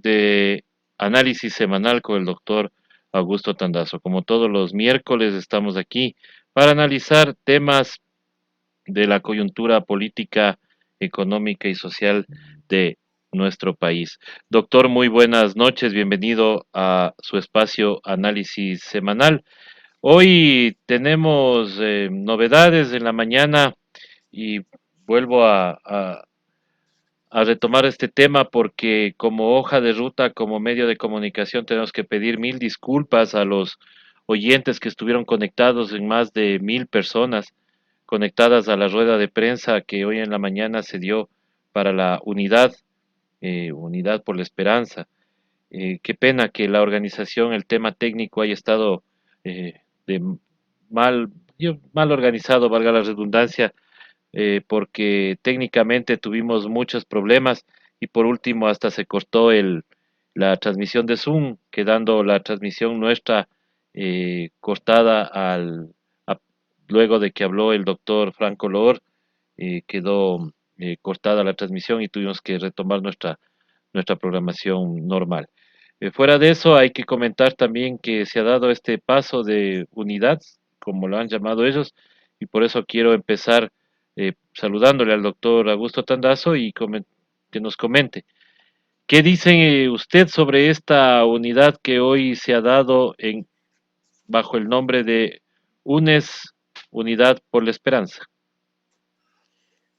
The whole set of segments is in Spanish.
de análisis semanal con el doctor Augusto Tandazo. Como todos los miércoles estamos aquí para analizar temas de la coyuntura política, económica y social de nuestro país. Doctor, muy buenas noches, bienvenido a su espacio análisis semanal. Hoy tenemos novedades en la mañana y vuelvo a retomar este tema porque como hoja de ruta, como medio de comunicación, tenemos que pedir mil disculpas a los oyentes que estuvieron conectados en más de 1.000 personas conectadas a la rueda de prensa que hoy en la mañana se dio para la unidad, Unidad por la Esperanza. Qué pena que la organización, el tema técnico haya estado de mal, mal organizado, valga la redundancia, porque técnicamente tuvimos muchos problemas y por último hasta se cortó la transmisión de Zoom, quedando la transmisión nuestra cortada a- luego de que habló el doctor Franco Loor, quedó cortada la transmisión y tuvimos que retomar nuestra programación normal. Fuera de eso, hay que comentar también que se ha dado este paso de unidad, como lo han llamado ellos, y por eso quiero empezar saludándole al doctor Augusto Tandazo y que nos comente. ¿Qué dice usted sobre esta unidad que hoy se ha dado bajo el nombre de UNES, Unidad por la Esperanza?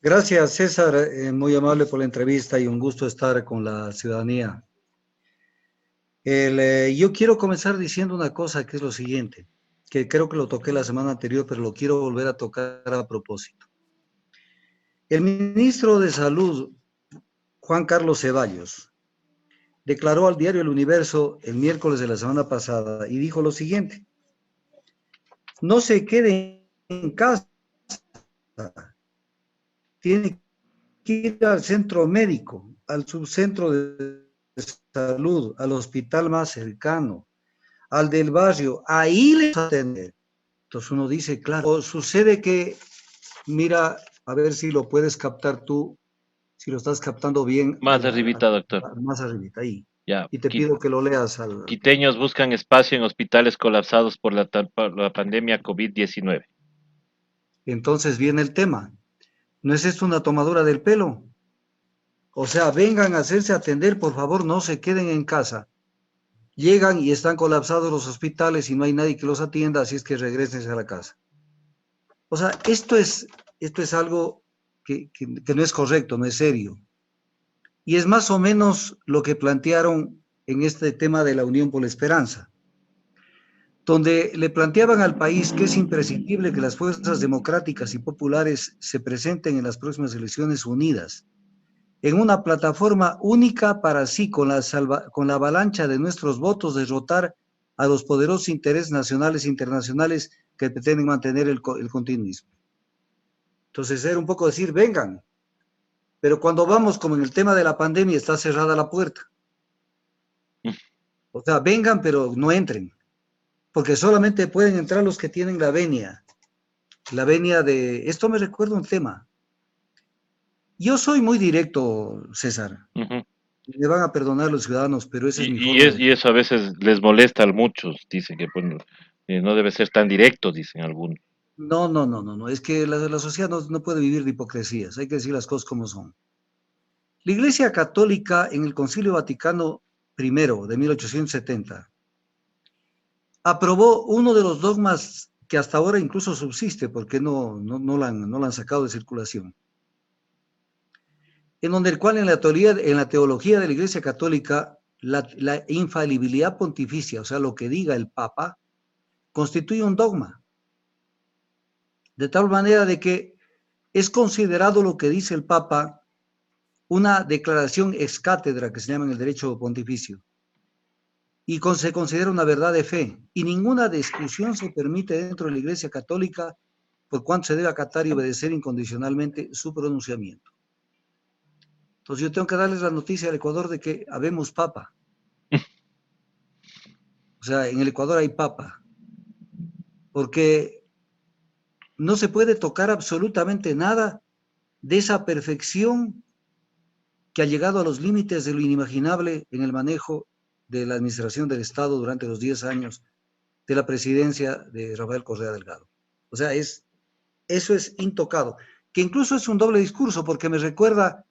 Gracias, César, muy amable por la entrevista y un gusto estar con la ciudadanía. Yo quiero comenzar diciendo una cosa que es lo siguiente, que creo que lo toqué la semana anterior, pero lo quiero volver a tocar a propósito. El ministro de Salud, Juan Carlos Ceballos, declaró al diario El Universo el miércoles de la semana pasada y dijo lo siguiente: no se quede en casa, tiene que ir al centro médico, al subcentro de salud, al hospital más cercano, al del barrio, ahí les atender. Entonces uno dice, claro, sucede que, mira, a ver si lo puedes captar tú, si lo estás captando bien, Más arribita, doctor. más arribita, ahí. Ya, Y te pido que lo leas al... quiteños buscan espacio en hospitales colapsados por por la pandemia COVID-19. Entonces viene el tema. ¿No es esto una tomadura del pelo? O sea, vengan a hacerse atender, por favor, no se queden en casa. Llegan y están colapsados los hospitales y no hay nadie que los atienda, así es que regresen a la casa. O sea, esto es algo que no es correcto, no es serio. Y es más o menos lo que plantearon en este tema de la Unión por la Esperanza, donde le planteaban al país que es imprescindible que las fuerzas democráticas y populares se presenten en las próximas elecciones unidas, en una plataforma única para así, con la avalancha de nuestros votos, derrotar a los poderosos intereses nacionales e internacionales que pretenden mantener el continuismo. Entonces era un poco decir, vengan, pero cuando vamos, como en el tema de la pandemia, está cerrada la puerta. O sea, vengan, pero no entren, porque solamente pueden entrar los que tienen la venia de... Esto me recuerda un tema. Yo soy muy directo, César. Ujú. Me van a perdonar los ciudadanos, pero esa es mi Y, y, forma es, de... y eso a veces les molesta a muchos, dicen que bueno, no debe ser tan directo, dicen algunos. No, no, no, no, no. Es que la sociedad no puede vivir de hipocresías. Hay que decir las cosas como son. La Iglesia Católica en el Concilio Vaticano I de 1870 aprobó uno de los dogmas que hasta ahora incluso subsiste, porque no la han sacado de circulación, en donde el cual en la teología de la Iglesia Católica, la infalibilidad pontificia, o sea, lo que diga el Papa, constituye un dogma, de tal manera de que es considerado lo que dice el Papa una declaración ex cátedra, que se llama en el derecho pontificio, y se considera una verdad de fe, y ninguna discusión se permite dentro de la Iglesia Católica por cuanto se debe acatar y obedecer incondicionalmente su pronunciamiento. Entonces yo tengo que darles la noticia al Ecuador de que habemos papa. O sea, en el Ecuador hay papa, porque no se puede tocar absolutamente nada de esa perfección que ha llegado a los límites de lo inimaginable en el manejo de la administración del Estado durante los 10 años de la presidencia de Rafael Correa Delgado. O sea, eso es intocado, que incluso es un doble discurso, porque me recuerda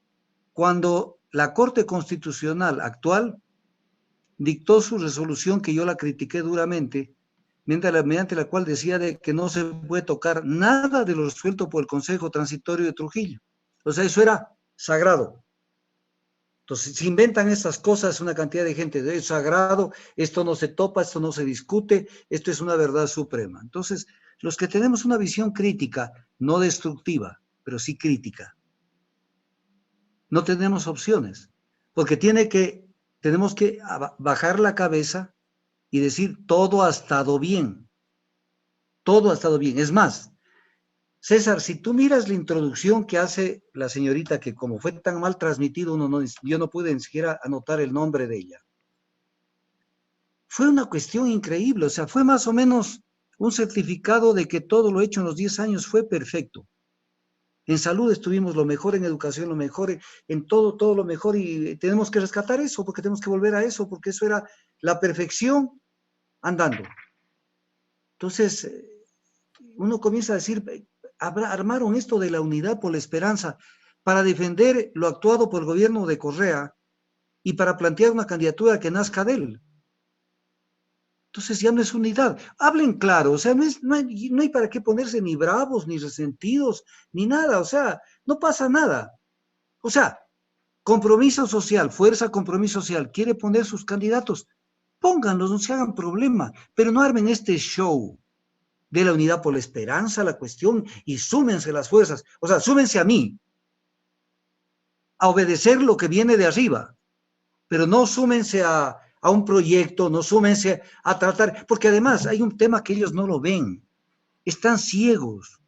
cuando la Corte Constitucional actual dictó su resolución, que yo la critiqué duramente, mediante la cual decía de que no se puede tocar nada de lo resuelto por el Consejo Transitorio de Trujillo. O sea, eso era sagrado. Entonces, si inventan estas cosas, una cantidad de gente, es sagrado, esto no se topa, esto no se discute, esto es una verdad suprema. Entonces, los que tenemos una visión crítica, no destructiva, pero sí crítica, no tenemos opciones, porque tenemos que bajar la cabeza y decir, todo ha estado bien, todo ha estado bien. Es más, César, si tú miras la introducción que hace la señorita, que como fue tan mal transmitido, yo no pude ni siquiera anotar el nombre de ella. Fue una cuestión increíble, o sea, fue más o menos un certificado de que todo lo hecho en los 10 años fue perfecto. En salud estuvimos lo mejor, en educación lo mejor, en todo lo mejor, y tenemos que rescatar eso, porque tenemos que volver a eso, porque eso era la perfección andando. Entonces, uno comienza a decir, armaron esto de la unidad por la esperanza para defender lo actuado por el gobierno de Correa y para plantear una candidatura que nazca de él. Entonces ya no es unidad. Hablen claro, o sea, no hay para qué ponerse ni bravos, ni resentidos, ni nada, o sea, no pasa nada. O sea, compromiso social, fuerza compromiso social, quiere poner sus candidatos, pónganlos, no se hagan problema, pero no armen este show de la unidad por la esperanza, la cuestión, y súmense las fuerzas, o sea, súmense a mí, a obedecer lo que viene de arriba, pero no súmense a un proyecto, no súmense a tratar, porque además hay un tema que ellos no lo ven, están ciegos,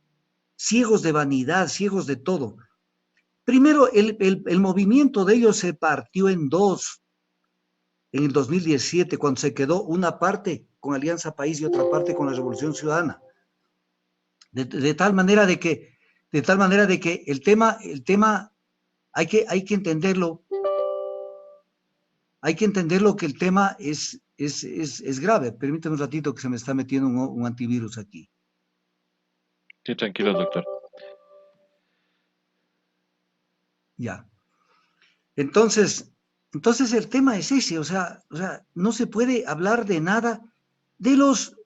ciegos de vanidad, ciegos de todo. Primero, el movimiento de ellos se partió en dos en el 2017, cuando se quedó una parte con Alianza País y otra parte con la Revolución Ciudadana. De tal manera de que el tema hay que entenderlo, que el tema es grave. Permítame un ratito que se me está metiendo un antivirus aquí. Sí, tranquilo, doctor. Ya. Entonces el tema es ese, o sea, no se puede hablar de nada de los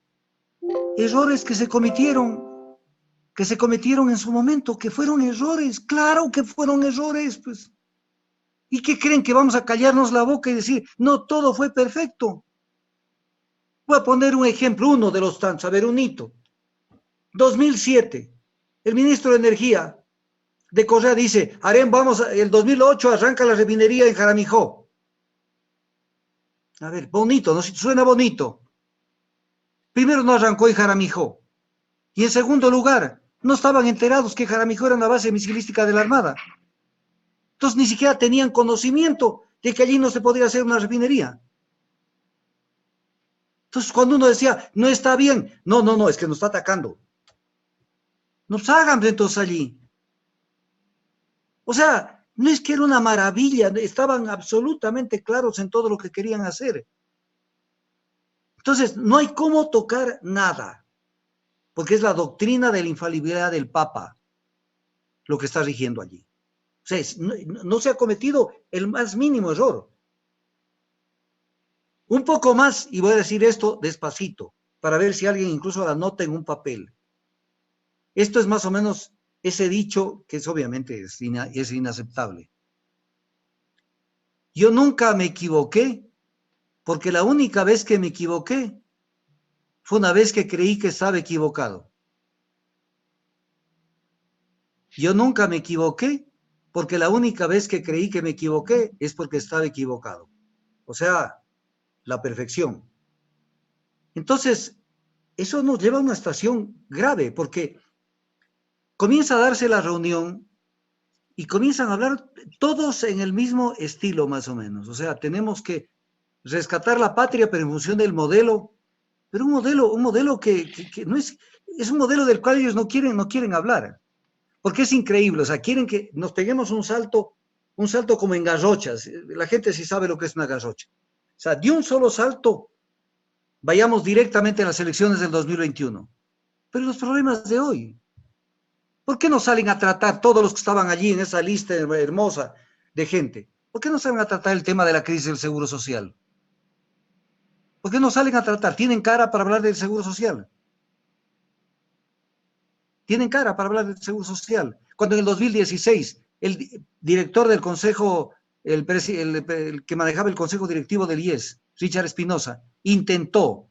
errores que se cometieron en su momento, que fueron errores, claro que fueron errores, pues. ¿Y qué creen, que vamos a callarnos la boca y decir, no, todo fue perfecto? Voy a poner un ejemplo, uno de los tantos, a ver, un hito. 2007, el ministro de Energía de Correa dice, el 2008 arranca la refinería en Jaramijó. A ver, bonito, ¿no? Suena bonito. Primero no arrancó en Jaramijó. Y en segundo lugar, no estaban enterados que Jaramijó era una base misilística de la Armada. Entonces ni siquiera tenían conocimiento de que allí no se podía hacer una refinería. Entonces cuando uno decía, no está bien, no, es que nos está atacando. Nos hagan entonces allí. O sea, no es que era una maravilla, estaban absolutamente claros en todo lo que querían hacer. Entonces, no hay cómo tocar nada, porque es la doctrina de la infalibilidad del Papa lo que está rigiendo allí. O sea, no se ha cometido el más mínimo error. Un poco más, y voy a decir esto despacito, para ver si alguien incluso la nota en un papel. Esto es más o menos ese dicho que obviamente es inaceptable. Yo nunca me equivoqué, porque la única vez que me equivoqué fue una vez que creí que estaba equivocado. Yo nunca me equivoqué, porque la única vez que creí que me equivoqué es porque estaba equivocado. O sea, la perfección. Entonces, eso nos lleva a una situación grave, porque comienza a darse la reunión y comienzan a hablar todos en el mismo estilo, más o menos. O sea, tenemos que rescatar la patria, pero en función del modelo, pero un modelo que no es un modelo del cual ellos no quieren hablar, porque es increíble. O sea, quieren que nos peguemos un salto un salto como en garrochas. La gente sí sabe lo que es una garrocha. O sea, de un solo salto, vayamos directamente a las elecciones del 2021. Pero los problemas de hoy, ¿por qué no salen a tratar todos los que estaban allí en esa lista hermosa de gente? ¿Por qué no salen a tratar el tema de la crisis del seguro social? ¿Por qué no salen a tratar? ¿Tienen cara para hablar del seguro social? Tienen cara para hablar del seguro social. Cuando en el 2016 el director del consejo, el que manejaba el consejo directivo del IES, Richard Espinosa, intentó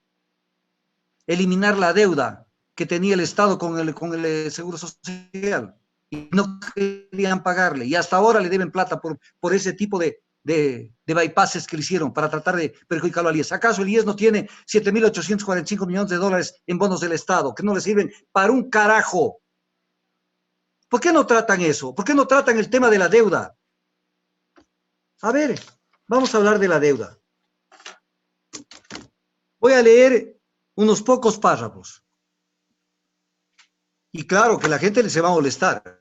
eliminar la deuda que tenía el Estado con el seguro social y no querían pagarle. Y hasta ahora le deben plata por ese tipo de bypasses que le hicieron para tratar de perjudicarlo al IES. ¿Acaso el IES no tiene 7.845 millones de dólares en bonos del Estado que no le sirven para un carajo? ¿Por qué no tratan eso? ¿Por qué no tratan el tema de la deuda? A ver, vamos a hablar de la deuda. Voy a leer unos pocos párrafos. Y claro que la gente se va a molestar.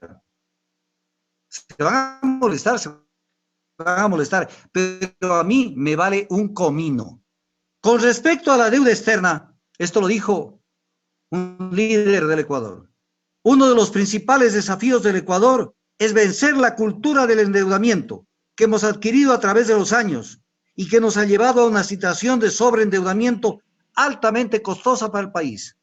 Se van a molestar, se van a molestar. Pero a mí me vale un comino. Con respecto a la deuda externa, esto lo dijo un líder del Ecuador. Uno de los principales desafíos del Ecuador es vencer la cultura del endeudamiento que hemos adquirido a través de los años y que nos ha llevado a una situación de sobreendeudamiento altamente costosa para el país.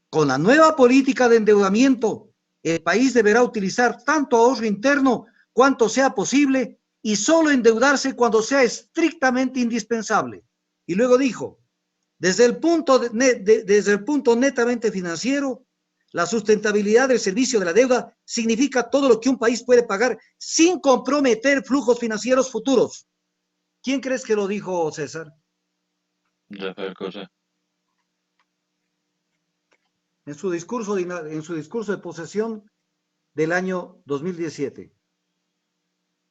Con la nueva política de endeudamiento, el país deberá utilizar tanto ahorro interno cuanto sea posible y solo endeudarse cuando sea estrictamente indispensable. Y luego dijo, desde el punto netamente financiero, la sustentabilidad del servicio de la deuda significa todo lo que un país puede pagar sin comprometer flujos financieros futuros. ¿Quién crees que lo dijo, César? Rafael Correa. En su discurso de posesión del año 2017.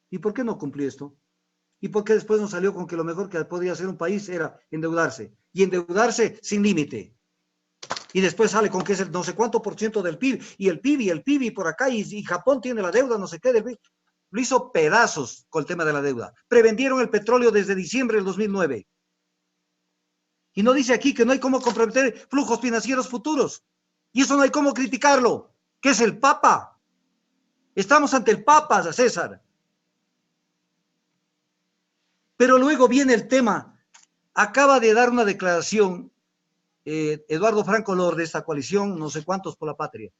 ¿Y por qué no cumplió esto? ¿Y por qué después nos salió con que lo mejor que podía hacer un país era endeudarse? Y endeudarse sin límite. Y después sale con que es el no sé cuánto por ciento del PIB, y el PIB, y el PIB, y por acá, y Japón tiene la deuda, no sé qué, del PIB. Lo hizo pedazos con el tema de la deuda. Prevendieron el petróleo desde diciembre del 2009. Y no dice aquí que no hay cómo comprometer flujos financieros futuros. Y eso no hay cómo criticarlo, que es el Papa. Estamos ante el Papa, César. Pero luego viene el tema. Acaba de dar una declaración Eduardo Franco Lor de esta coalición, no sé cuántos por la patria.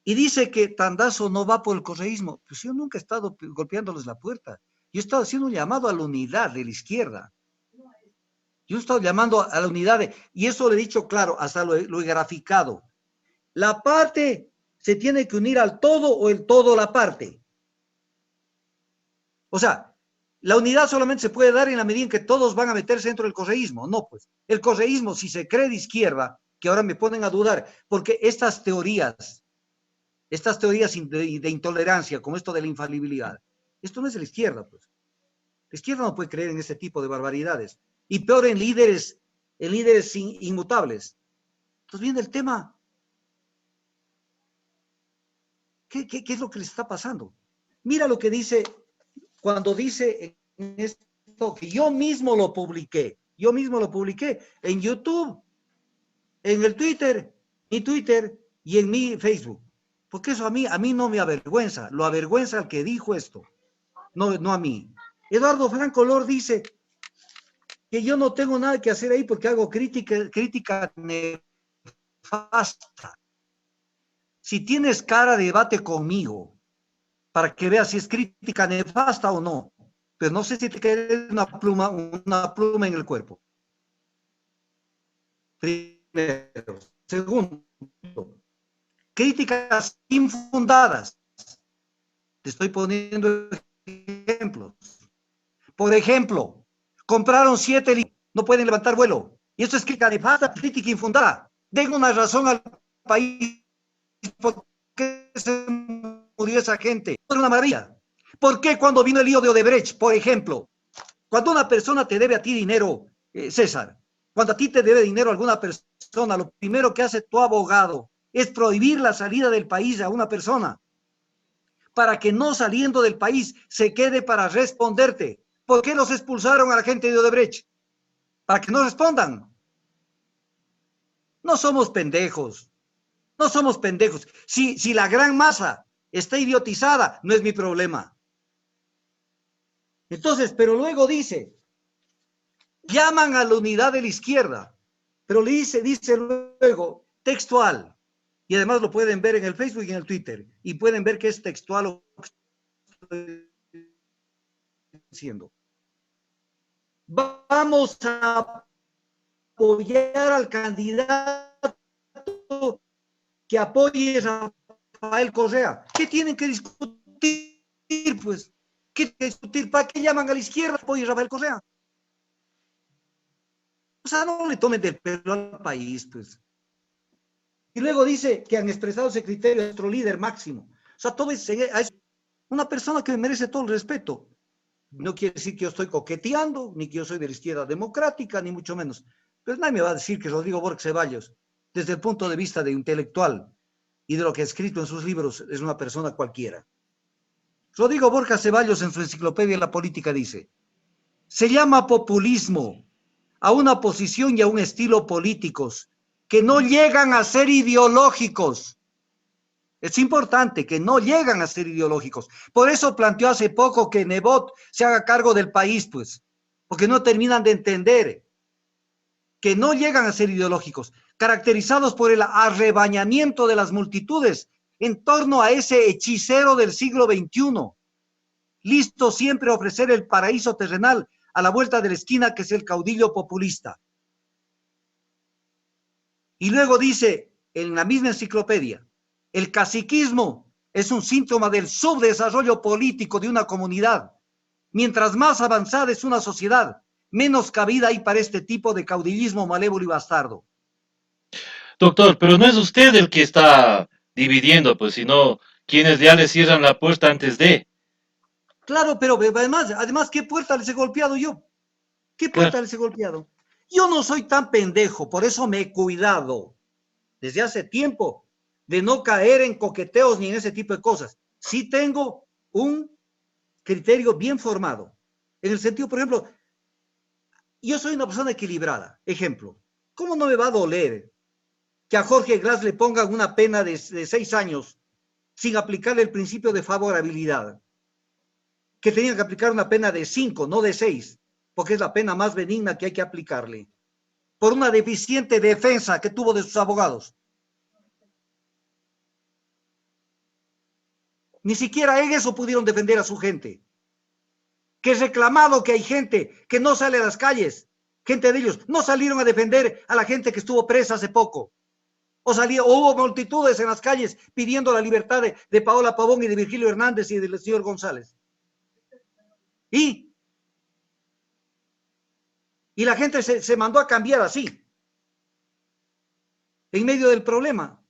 Y dice que Tandazo no va por el correísmo. Pues yo nunca he estado golpeándoles la puerta. Yo he estado haciendo un llamado a la unidad de la izquierda. Yo he estado llamando a la unidad y eso lo he dicho claro, hasta lo he graficado. La parte se tiene que unir al todo o el todo a la parte. O sea, la unidad solamente se puede dar en la medida en que todos van a meterse dentro del correísmo. No, pues, el correísmo, si se cree de izquierda, que ahora me ponen a dudar, porque estas teorías de intolerancia, como esto de la infalibilidad, esto no es de la izquierda, pues. La izquierda no puede creer en este tipo de barbaridades. Y peor en líderes inmutables. Entonces viene el tema. ¿Qué es lo que les está pasando? Mira lo que dice, cuando dice en esto, que yo mismo lo publiqué en YouTube, en el Twitter, mi Twitter y en mi Facebook. Porque eso a mí no me avergüenza, lo avergüenza al que dijo esto, no a mí. Eduardo Franco Lor dice que yo no tengo nada que hacer ahí porque hago crítica nefasta. Si tienes cara de debate conmigo, para que veas si es crítica nefasta o no, pero no sé si te queda una pluma en el cuerpo. Primero. Segundo, críticas infundadas. Te estoy poniendo ejemplos. Por ejemplo, compraron 7 no pueden levantar vuelo. Y eso es crítica infundada. Den una razón al país por qué se murió esa gente. Es una maravilla. ¿Por qué cuando vino el lío de Odebrecht, por ejemplo, cuando una persona te debe a ti dinero, César, cuando a ti te debe dinero alguna persona, lo primero que hace tu abogado es prohibir la salida del país a una persona? para que no saliendo del país se quede para responderte. ¿Por qué los expulsaron a la gente de Odebrecht? Para que no respondan. No somos pendejos. No somos pendejos. Si la gran masa está idiotizada, no es mi problema. Entonces, pero luego dice, llaman a la unidad de la izquierda, pero le dice luego, textual, y además lo pueden ver en el Facebook y en el Twitter, y pueden ver que es textual lo que estoy diciendo. Vamos a apoyar al candidato que apoye a Rafael Correa. ¿Qué tienen que discutir, pues? ¿Qué tienen que discutir? ¿Para qué llaman a la izquierda que apoye a Rafael Correa? O sea, no le tomen del pelo al país, pues. Y luego dice que han expresado ese criterio de nuestro líder máximo. O sea, todo es una persona que merece todo el respeto. No quiere decir que yo estoy coqueteando, ni que yo soy de la izquierda democrática, ni mucho menos. Pero nadie me va a decir que Rodrigo Borges Ceballos, desde el punto de vista de intelectual y de lo que ha escrito en sus libros, es una persona cualquiera. Rodrigo Borges Ceballos en su enciclopedia de la política dice, se llama populismo a una posición y a un estilo políticos que no llegan a ser ideológicos. Es importante que no llegan a ser ideológicos. Por eso planteó hace poco que Nebot se haga cargo del país, pues, porque no terminan de entender que no llegan a ser ideológicos, caracterizados por el arrebañamiento de las multitudes en torno a ese hechicero del siglo XXI, listo siempre a ofrecer el paraíso terrenal a la vuelta de la esquina, que es el caudillo populista. Y luego dice en la misma enciclopedia, el caciquismo es un síntoma del subdesarrollo político de una comunidad. Mientras más avanzada es una sociedad, menos cabida hay para este tipo de caudillismo malévolo y bastardo. Doctor, pero no es usted el que está dividiendo, pues, sino quienes ya le cierran la puerta antes de. Claro, pero además, ¿qué puerta les he golpeado yo? ¿Qué Claro. puerta les he golpeado? Yo no soy tan pendejo, por eso me he cuidado desde hace tiempo de no caer en coqueteos ni en ese tipo de cosas. Sí tengo un criterio bien formado. En el sentido, por ejemplo, yo soy una persona equilibrada. Ejemplo, ¿cómo no me va a doler que a Jorge Glass le pongan una pena de 6 años sin aplicarle el principio de favorabilidad? Que tenían que aplicar una pena de 5, no de 6, porque es la pena más benigna que hay que aplicarle, por una deficiente defensa que tuvo de sus abogados. Ni siquiera en eso pudieron defender a su gente. Que es reclamado que hay gente que no sale a las calles, gente de ellos, no salieron a defender a la gente que estuvo presa hace poco. Hubo multitudes en las calles pidiendo la libertad de Paola Pavón y de Virgilio Hernández y del señor González. Y la gente se mandó a cambiar así, en medio del problema.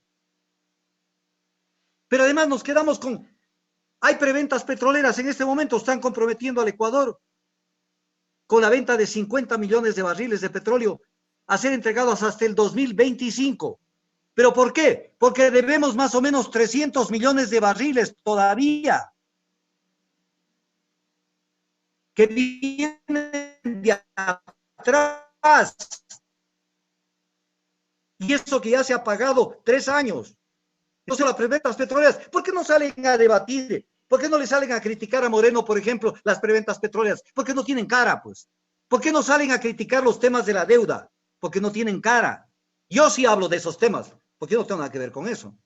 Pero además nos quedamos con, hay preventas petroleras en este momento, están comprometiendo al Ecuador con la venta de 50 millones de barriles de petróleo a ser entregados hasta el 2025. ¿Pero por qué? Porque debemos más o menos 300 millones de barriles todavía, que vienen de atrás. Y eso que ya se ha pagado 3 años. Entonces las preventas petroleras, ¿por qué no salen a debatir? ¿Por qué no le salen a criticar a Moreno, por ejemplo, las preventas petroleras? Porque no tienen cara, pues. ¿Por qué no salen a criticar los temas de la deuda? Porque no tienen cara. Yo sí hablo de esos temas, porque yo no tengo nada que ver con eso.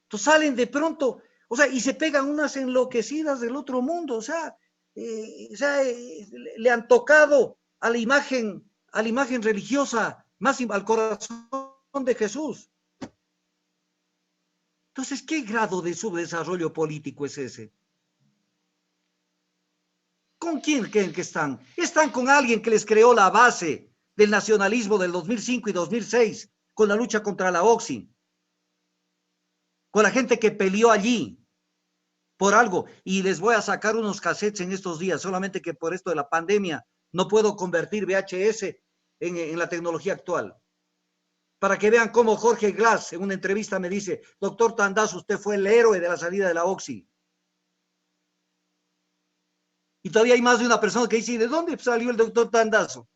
Entonces salen de pronto, o sea, y se pegan unas enloquecidas del otro mundo, o sea, le han tocado a la imagen religiosa, más al corazón de Jesús. Entonces, ¿qué grado de subdesarrollo político es ese? ¿Con quién creen que están? Están con alguien que les creó la base del nacionalismo del 2005 y 2006, con la lucha contra la OXI, con la gente que peleó allí por algo. Y les voy a sacar unos cassettes en estos días, solamente que por esto de la pandemia no puedo convertir VHS en la tecnología actual. Para que vean cómo Jorge Glass en una entrevista me dice, doctor Tandazo, usted fue el héroe de la salida de la OXI. Y todavía hay más de una persona que dice, ¿y de dónde salió el doctor Tandazo?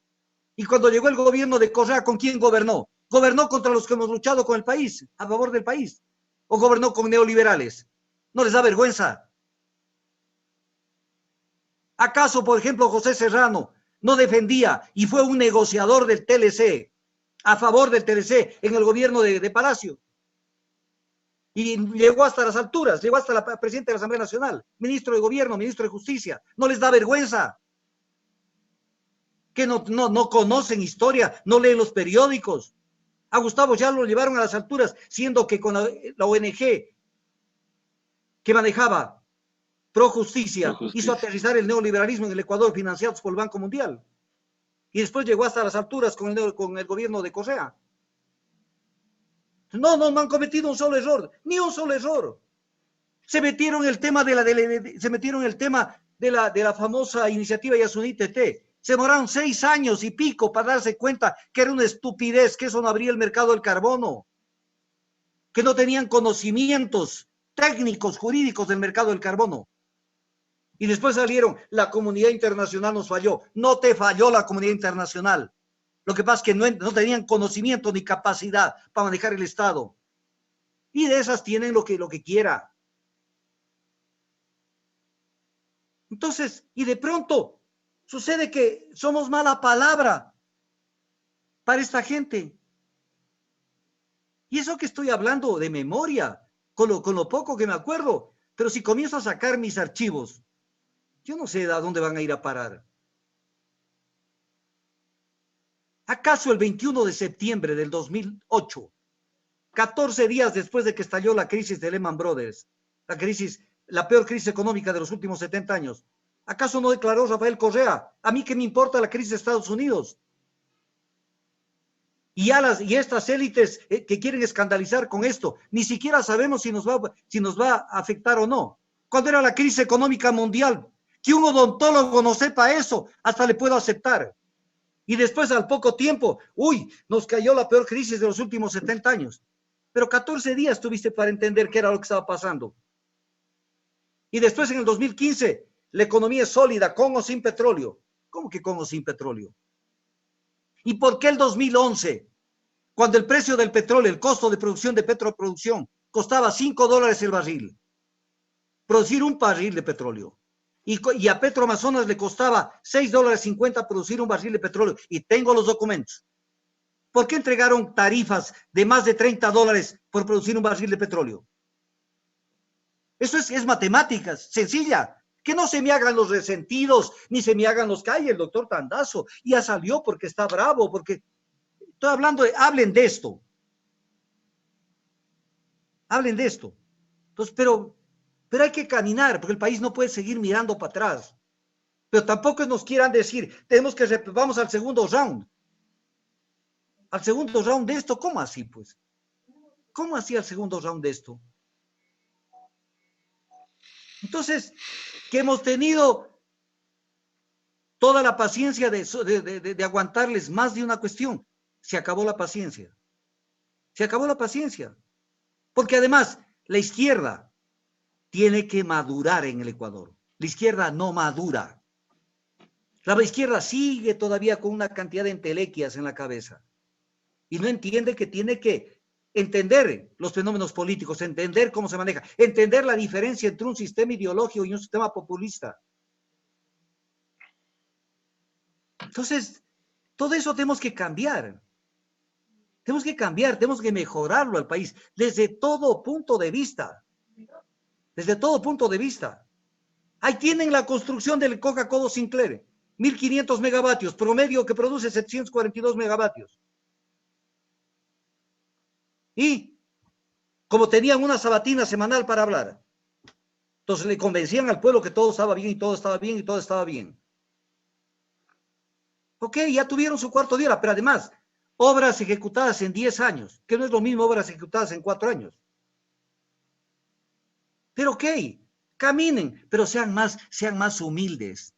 Y cuando llegó el gobierno de Correa, ¿con quién gobernó? Gobernó contra los que hemos luchado con el país, a favor del país. ¿O gobernó con neoliberales? ¿No les da vergüenza? ¿Acaso, por ejemplo, José Serrano no defendía y fue un negociador del TLC, a favor del TLC en el gobierno de Palacio? Y llegó hasta las alturas, llegó hasta la presidenta de la Asamblea Nacional, ministro de Gobierno, ministro de Justicia. ¿No les da vergüenza? Que no conocen historia, no leen los periódicos. A Gustavo ya lo llevaron a las alturas, siendo que con la ONG que manejaba Pro Pro Justicia hizo Justicia. aterrizar el neoliberalismo en el Ecuador, financiados por el Banco Mundial. Y después llegó hasta las alturas con el gobierno de Correa. No han cometido un solo error, ni un solo error. Se metieron el tema se metieron el tema de la famosa iniciativa Yasuní TT. Se demoraron 6 años y pico para darse cuenta que era una estupidez, que eso no abría el mercado del carbono, que no tenían conocimientos técnicos, jurídicos del mercado del carbono. Y después salieron, la comunidad internacional nos falló. No te falló la comunidad internacional. Lo que pasa es que no tenían conocimiento ni capacidad para manejar el Estado. Y de esas tienen lo que quiera. Entonces, y de pronto sucede que somos mala palabra para esta gente. Y eso que estoy hablando de memoria, con lo poco que me acuerdo, pero si comienzo a sacar mis archivos, yo no sé a dónde van a ir a parar. ¿Acaso el 21 de septiembre del 2008, 14 días después de que estalló la crisis de Lehman Brothers, la peor crisis económica de los últimos 70 años, acaso no declaró Rafael Correa, a mí qué me importa la crisis de Estados Unidos? Y estas élites que quieren escandalizar con esto, ni siquiera sabemos si nos va a afectar o no. Cuando era la crisis económica mundial, que un odontólogo no sepa eso, hasta le puedo aceptar. Y después, al poco tiempo, nos cayó la peor crisis de los últimos 70 años. Pero 14 días tuviste para entender qué era lo que estaba pasando. Y después, en el 2015, la economía es sólida, con o sin petróleo. ¿Cómo que con o sin petróleo? ¿Y por qué el 2011, cuando el precio del petróleo, el costo de producción de petroproducción, costaba $5 el barril? Producir un barril de petróleo. Y a Petroamazonas le costaba $6.50 producir un barril de petróleo. Y tengo los documentos. ¿Por qué entregaron tarifas de más de $30 por producir un barril de petróleo? Eso es matemáticas, sencilla. Que no se me hagan los resentidos, ni se me hagan los calles, el doctor Tandazo. Ya salió porque está bravo, porque estoy hablando hablen de esto. Hablen de esto. Entonces, pero hay que caminar, porque el país no puede seguir mirando para atrás. Pero tampoco nos quieran decir, vamos al segundo round. Al segundo round de esto, ¿cómo así, pues? ¿Cómo así al segundo round de esto? Entonces, que hemos tenido toda la paciencia de aguantarles más de una cuestión. Se acabó la paciencia. Se acabó la paciencia. Porque además, la izquierda tiene que madurar en el Ecuador. La izquierda no madura. La izquierda sigue todavía con una cantidad de entelequias en la cabeza. Y no entiende que tiene que entender los fenómenos políticos, entender cómo se maneja, entender la diferencia entre un sistema ideológico y un sistema populista. Entonces, todo eso tenemos que cambiar. Tenemos que cambiar, tenemos que mejorarlo al país desde todo punto de vista. Desde todo punto de vista. Ahí tienen la construcción del Coca-Cola Sinclair. 1.500 megavatios, promedio que produce 742 megavatios. Y como tenían una sabatina semanal para hablar, entonces le convencían al pueblo que todo estaba bien y todo estaba bien y todo estaba bien. Ok, ya tuvieron su cuarto día, pero además, obras ejecutadas en 10 años, que no es lo mismo obras ejecutadas en 4 años. Pero ok, caminen, pero sean más humildes.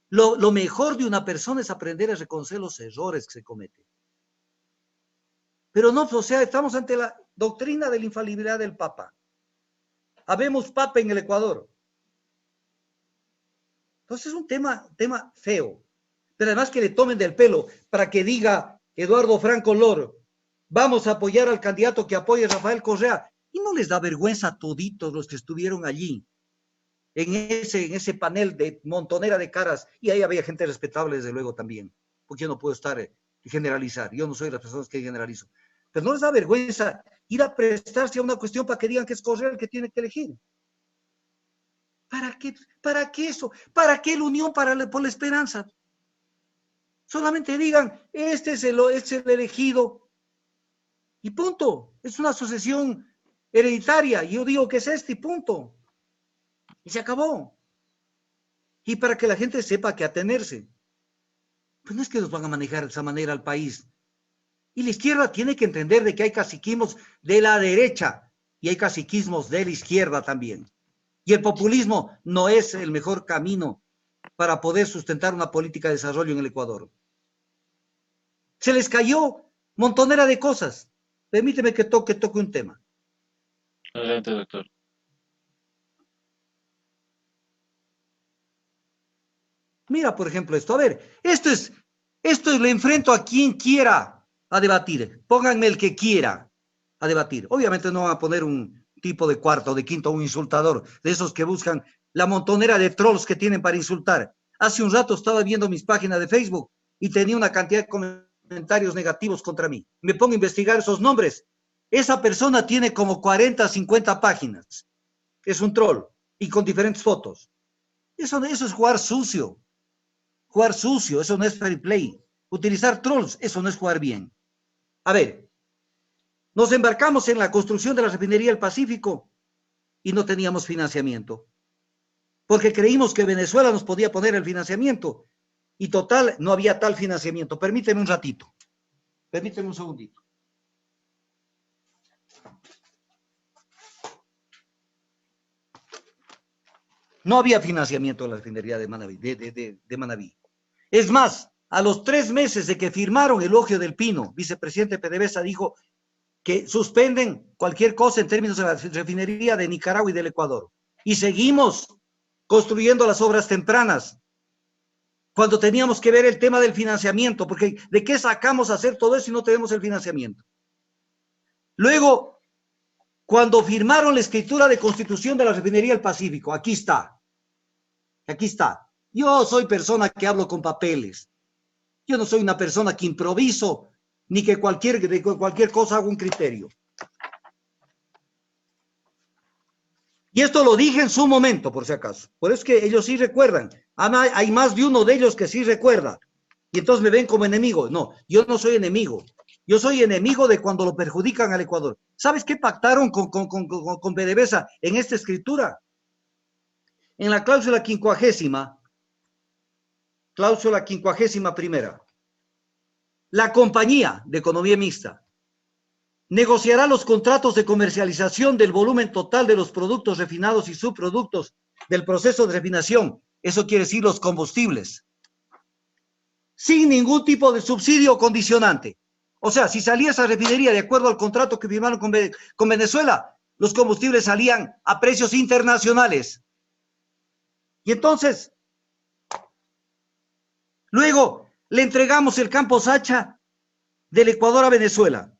Lo mejor de una persona es aprender a reconocer los errores que se cometen. Pero no, o sea, estamos ante la doctrina de la infalibilidad del Papa. Habemos Papa en el Ecuador. Entonces es un tema feo. Pero además que le tomen del pelo para que diga Eduardo Franco Loro, vamos a apoyar al candidato que apoye a Rafael Correa. Y no les da vergüenza a toditos los que estuvieron allí, en ese panel de montonera de caras. Y ahí había gente respetable, desde luego, también. Porque yo no puedo estar generalizar. Yo no soy de las personas que generalizo. Pero no les da vergüenza ir a prestarse a una cuestión para que digan que es Correa el que tiene que elegir. ¿Para qué? ¿Para qué eso? ¿Para qué la unión por la esperanza? Solamente digan, este es el elegido. Y punto. Es una sucesión hereditaria. Yo digo que es este y punto. Y se acabó. Y para que la gente sepa que atenerse. Pues no es que nos van a manejar de esa manera al país. Y la izquierda tiene que entender de que hay caciquismos de la derecha y hay caciquismos de la izquierda también. Y el populismo no es el mejor camino para poder sustentar una política de desarrollo en el Ecuador. Se les cayó montonera de cosas. Permíteme que toque un tema. Adelante, doctor. Mira, por ejemplo, esto. A ver, esto le enfrento a quien quiera a debatir. Pónganme el que quiera a debatir. Obviamente no van a poner un tipo de cuarto, de quinto, un insultador, de esos que buscan la montonera de trolls que tienen para insultar. Hace un rato estaba viendo mis páginas de Facebook y tenía una cantidad de comentarios negativos contra mí. Me pongo a investigar esos nombres. Esa persona tiene como 40, 50 páginas. Es un troll y con diferentes fotos. Eso es jugar sucio. Jugar sucio, eso no es fair play. Utilizar trolls, eso no es jugar bien. A ver, nos embarcamos en la construcción de la refinería del Pacífico y no teníamos financiamiento. Porque creímos que Venezuela nos podía poner el financiamiento. Y total, no había tal financiamiento. Permíteme un ratito. Permíteme un segundito. No había financiamiento de la refinería de Manabí. De Manabí. Es más, a los 3 meses de que firmaron el elogio del Pino, vicepresidente PDVSA dijo que suspenden cualquier cosa en términos de la refinería de Nicaragua y del Ecuador. Y seguimos construyendo las obras tempranas, cuando teníamos que ver el tema del financiamiento, porque ¿de qué sacamos hacer todo eso si no tenemos el financiamiento? Luego, cuando firmaron la escritura de constitución de la refinería del Pacífico, aquí está. Yo soy persona que hablo con papeles. Yo no soy una persona que improviso, ni que de cualquier cosa hago un criterio. Y esto lo dije en su momento, por si acaso. Por eso es que ellos sí recuerdan. Hay más de uno de ellos que sí recuerda. Y entonces me ven como enemigo. No, yo no soy enemigo. Yo soy enemigo de cuando lo perjudican al Ecuador. ¿Sabes qué pactaron con PDVSA en esta escritura? En la cláusula 50ª, cláusula 51ª, la compañía de economía mixta negociará los contratos de comercialización del volumen total de los productos refinados y subproductos del proceso de refinación. Eso quiere decir los combustibles. Sin ningún tipo de subsidio o condicionante. O sea, si salía esa refinería de acuerdo al contrato que firmaron con Venezuela, los combustibles salían a precios internacionales. Y entonces, luego le entregamos el campo Sacha del Ecuador a Venezuela.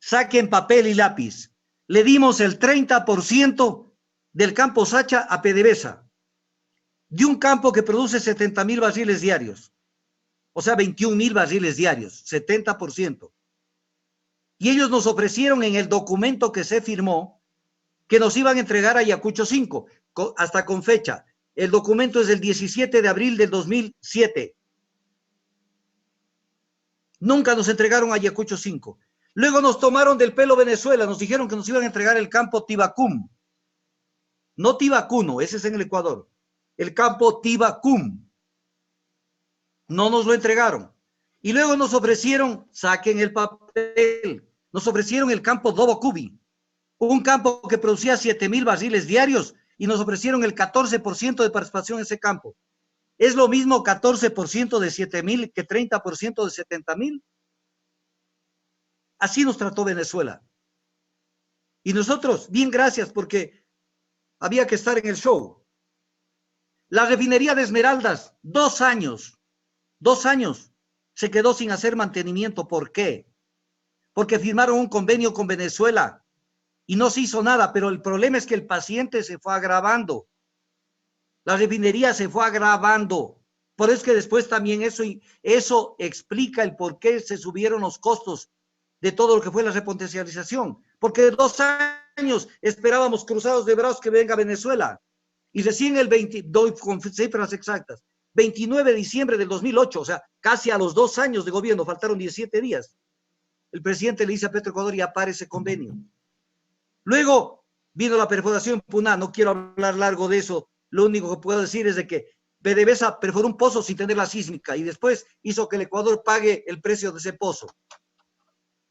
Saquen papel y lápiz. Le dimos el 30% del campo Sacha a PDVSA, de un campo que produce 70,000 barriles diarios, o sea, 21,000 barriles diarios, 70%. Y ellos nos ofrecieron en el documento que se firmó que nos iban a entregar a Ayacucho 5, hasta con fecha. El documento es del 17 de abril del 2007. Nunca nos entregaron a Ayacucho 5. Luego nos tomaron del pelo Venezuela, nos dijeron que nos iban a entregar el campo Tibacum. No Tibacuno, ese es en el Ecuador. El campo Tibacum. No nos lo entregaron. Y luego nos ofrecieron, saquen el papel, nos ofrecieron el campo Dobocubi, un campo que producía 7,000 barriles diarios y nos ofrecieron el 14% de participación en ese campo. ¿Es lo mismo 14% de 7,000 que 30% de 70,000? Así nos trató Venezuela. Y nosotros, bien, gracias, porque había que estar en el show. La refinería de Esmeraldas, 2 años se quedó sin hacer mantenimiento. ¿Por qué? Porque firmaron un convenio con Venezuela y no se hizo nada, pero el problema es que el paciente se fue agravando. La refinería se fue agravando. Por eso es que después también eso explica el por qué se subieron los costos de todo lo que fue la repotencialización. Porque de 2 años esperábamos cruzados de brazos que venga Venezuela. Y recién el 20, doy con cifras exactas, 29 de diciembre del 2008, o sea, casi a los 2 años de gobierno, faltaron 17 días. El presidente le dice a Petroecuador, ya para ese convenio. Luego vino la perforación Puná, no quiero hablar largo de eso, lo único que puedo decir es de que PDVSA perforó un pozo sin tener la sísmica y después hizo que el Ecuador pague el precio de ese pozo.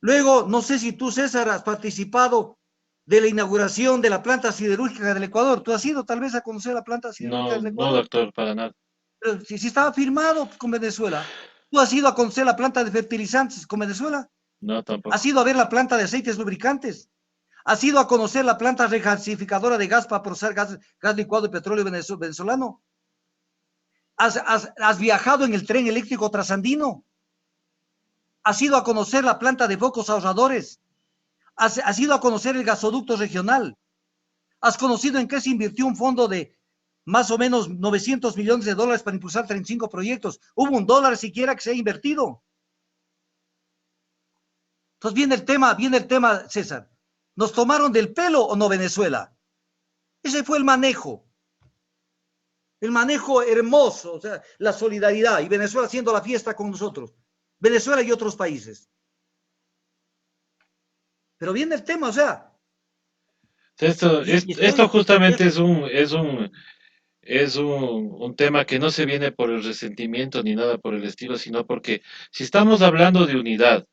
Luego, no sé si tú, César, has participado de la inauguración de la planta siderúrgica del Ecuador. ¿Tú has ido tal vez a conocer la planta siderúrgica No, del no, Ecuador? doctor, para nada. Pero si estaba firmado con Venezuela. ¿Tú has ido a conocer la planta de fertilizantes con Venezuela? No, ¿Has tampoco. ido a ver la planta de aceites lubricantes? ¿Has ido a conocer la planta regasificadora de gas para procesar gas licuado de petróleo venezolano? ¿Has viajado en el tren eléctrico trasandino? ¿Has ido a conocer la planta de focos ahorradores? ¿Has ido a conocer el gasoducto regional? ¿Has conocido en qué se invirtió un fondo de más o menos 900 millones de dólares para impulsar 35 proyectos? ¿Hubo $1 siquiera que se ha invertido? Entonces viene el tema, César. ¿Nos tomaron del pelo o no Venezuela? Ese fue el manejo hermoso, o sea, la solidaridad y Venezuela haciendo la fiesta con nosotros. Venezuela y otros países. Pero viene el tema, o sea, Esto, y esto estoy, justamente es un tema que no se viene por el resentimiento ni nada por el estilo, sino porque si estamos hablando de unidad,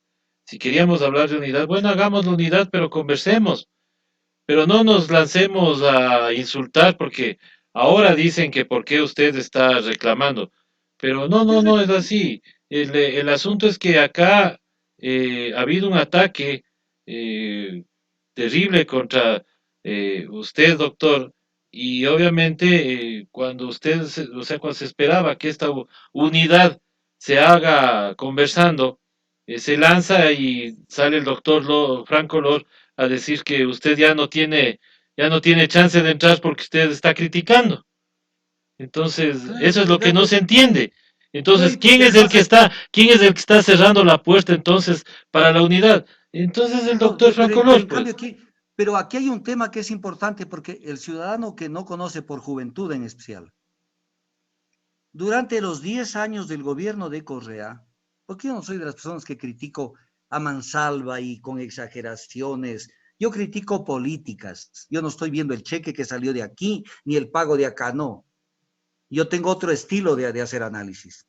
si queríamos hablar de unidad, bueno, hagamos la unidad, pero conversemos, pero no nos lancemos a insultar porque ahora dicen que por qué usted está reclamando, pero no, no, no es así. El asunto es que acá ha habido un ataque eh, terrible contra usted, doctor, y obviamente cuando o sea, cuando se esperaba que esta unidad se haga conversando, se lanza y sale el doctor Franco Lor a decir que usted ya no tiene chance de entrar porque usted está criticando. Entonces, claro, eso es lo que no pero, se entiende. no, Entonces, y porque además, quién es el que está cerrando la puerta entonces para la unidad? Entonces el no, doctor Franco pero en Lor, cambio pues. aquí, pero aquí hay un tema que es importante porque el ciudadano que no conoce por juventud en especial, durante los 10 años del gobierno de Correa, porque yo no soy de las personas que critico a mansalva y con exageraciones, yo critico políticas, yo no estoy viendo el cheque que salió de aquí ni el pago de acá, no. Yo tengo otro estilo de hacer análisis.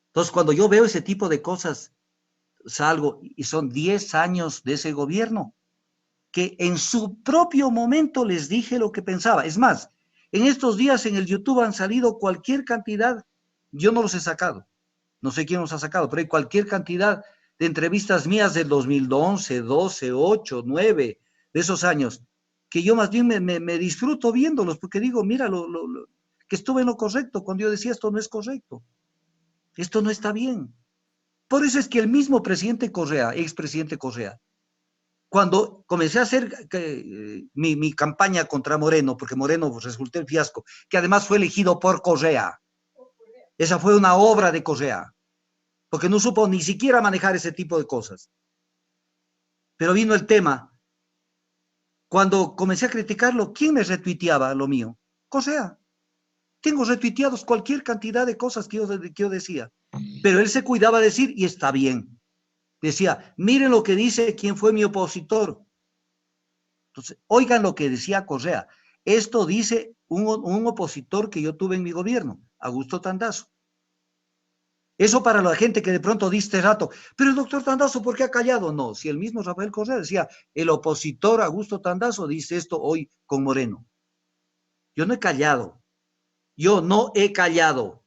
Entonces, cuando yo veo ese tipo de cosas, salgo y son 10 años de ese gobierno, que en su propio momento les dije lo que pensaba. Es más, en estos días en el YouTube han salido cualquier cantidad, yo no los he sacado, no sé quién los ha sacado, pero hay cualquier cantidad de entrevistas mías del 2011, 12, 8, 9, de esos años, que yo más bien me disfruto viéndolos, porque digo, mira, que estuve en lo correcto cuando yo decía esto no es correcto, esto no está bien. Por eso es que el mismo presidente Correa, expresidente Correa, cuando comencé a hacer mi campaña contra Moreno, porque Moreno pues, resultó el fiasco, que además fue elegido por Correa. Esa fue una obra de Correa, porque no supo ni siquiera manejar ese tipo de cosas. Pero vino el tema. Cuando comencé a criticarlo, ¿quién me retuiteaba lo mío? Correa. Tengo retuiteados cualquier cantidad de cosas que yo decía. Pero él se cuidaba de decir, y está bien. Decía, miren lo que dice quién fue mi opositor. Entonces, oigan lo que decía Correa. Esto dice un opositor que yo tuve en mi gobierno, Augusto Tandazo. Eso para la gente que de pronto dice este rato, pero el doctor Tandazo, ¿por qué ha callado? No, si el mismo Rafael Correa decía, el opositor Augusto Tandazo dice esto hoy con Moreno. Yo no he callado, yo no he callado,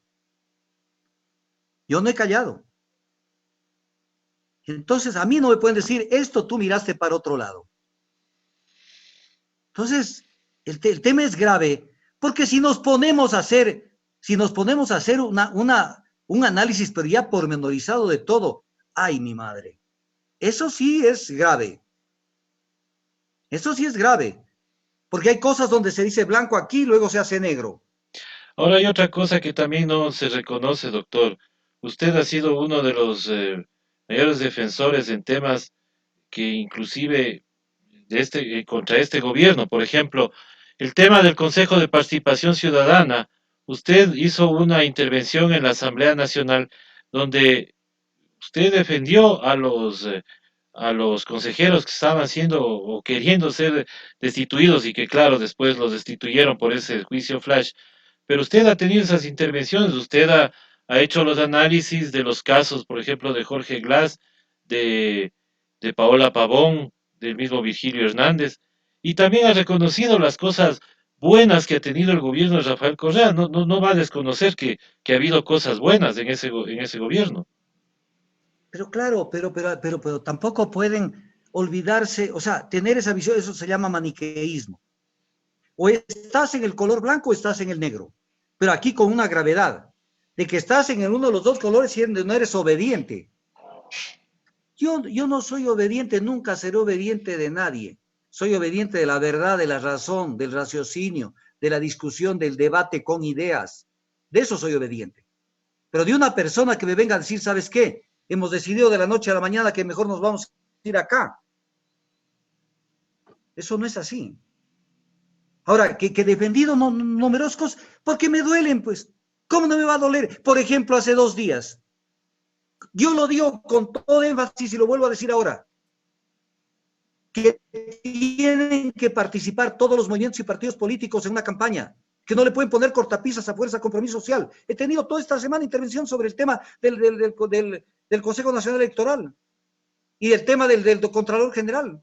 yo no he callado. Entonces, a mí no me pueden decir, esto tú miraste para otro lado. Entonces, el tema es grave Porque si nos ponemos a hacer un análisis, pero ya pormenorizado de todo, ay, mi madre, eso sí es grave. Eso sí es grave, porque hay cosas donde se dice blanco aquí, luego se hace negro. Ahora hay otra cosa que también no se reconoce, doctor. Usted ha sido uno de los mayores defensores en temas que inclusive contra este gobierno. Por ejemplo, el tema del Consejo de Participación Ciudadana. Usted hizo una intervención en la Asamblea Nacional donde usted defendió a los consejeros que estaban siendo o queriendo ser destituidos y que, claro, después los destituyeron por ese juicio flash. Pero usted ha tenido esas intervenciones, ha hecho los análisis de los casos, por ejemplo, de Jorge Glass, de, de Paola Pavón, del mismo Virgilio Hernández, y también ha reconocido las cosas buenas que ha tenido el gobierno de Rafael Correa. No va a desconocer que ha habido cosas buenas en en ese gobierno. Pero claro, pero tampoco pueden olvidarse, o sea, tener esa visión, eso se llama maniqueísmo. O estás en el color blanco o estás en el negro. Pero aquí con una gravedad, de que estás en uno de los dos colores y no eres obediente. Yo no soy obediente, nunca seré obediente de nadie. Soy obediente de la verdad, de la razón, del raciocinio, de la discusión, del debate con ideas. De eso soy obediente. Pero de una persona que me venga a decir, ¿sabes qué? Hemos decidido de la noche a la mañana que mejor nos vamos a ir acá. Eso no es así. Ahora, que defendido numerosos cosas, porque me duelen, pues. ¿Cómo no me va a doler? Por ejemplo, hace 2 días, yo lo digo con todo énfasis y lo vuelvo a decir ahora, que tienen que participar todos los movimientos y partidos políticos en una campaña, que no le pueden poner cortapisas a fuerza compromiso social. He tenido toda esta semana intervención sobre el tema del Consejo Nacional Electoral y el tema del Contralor General.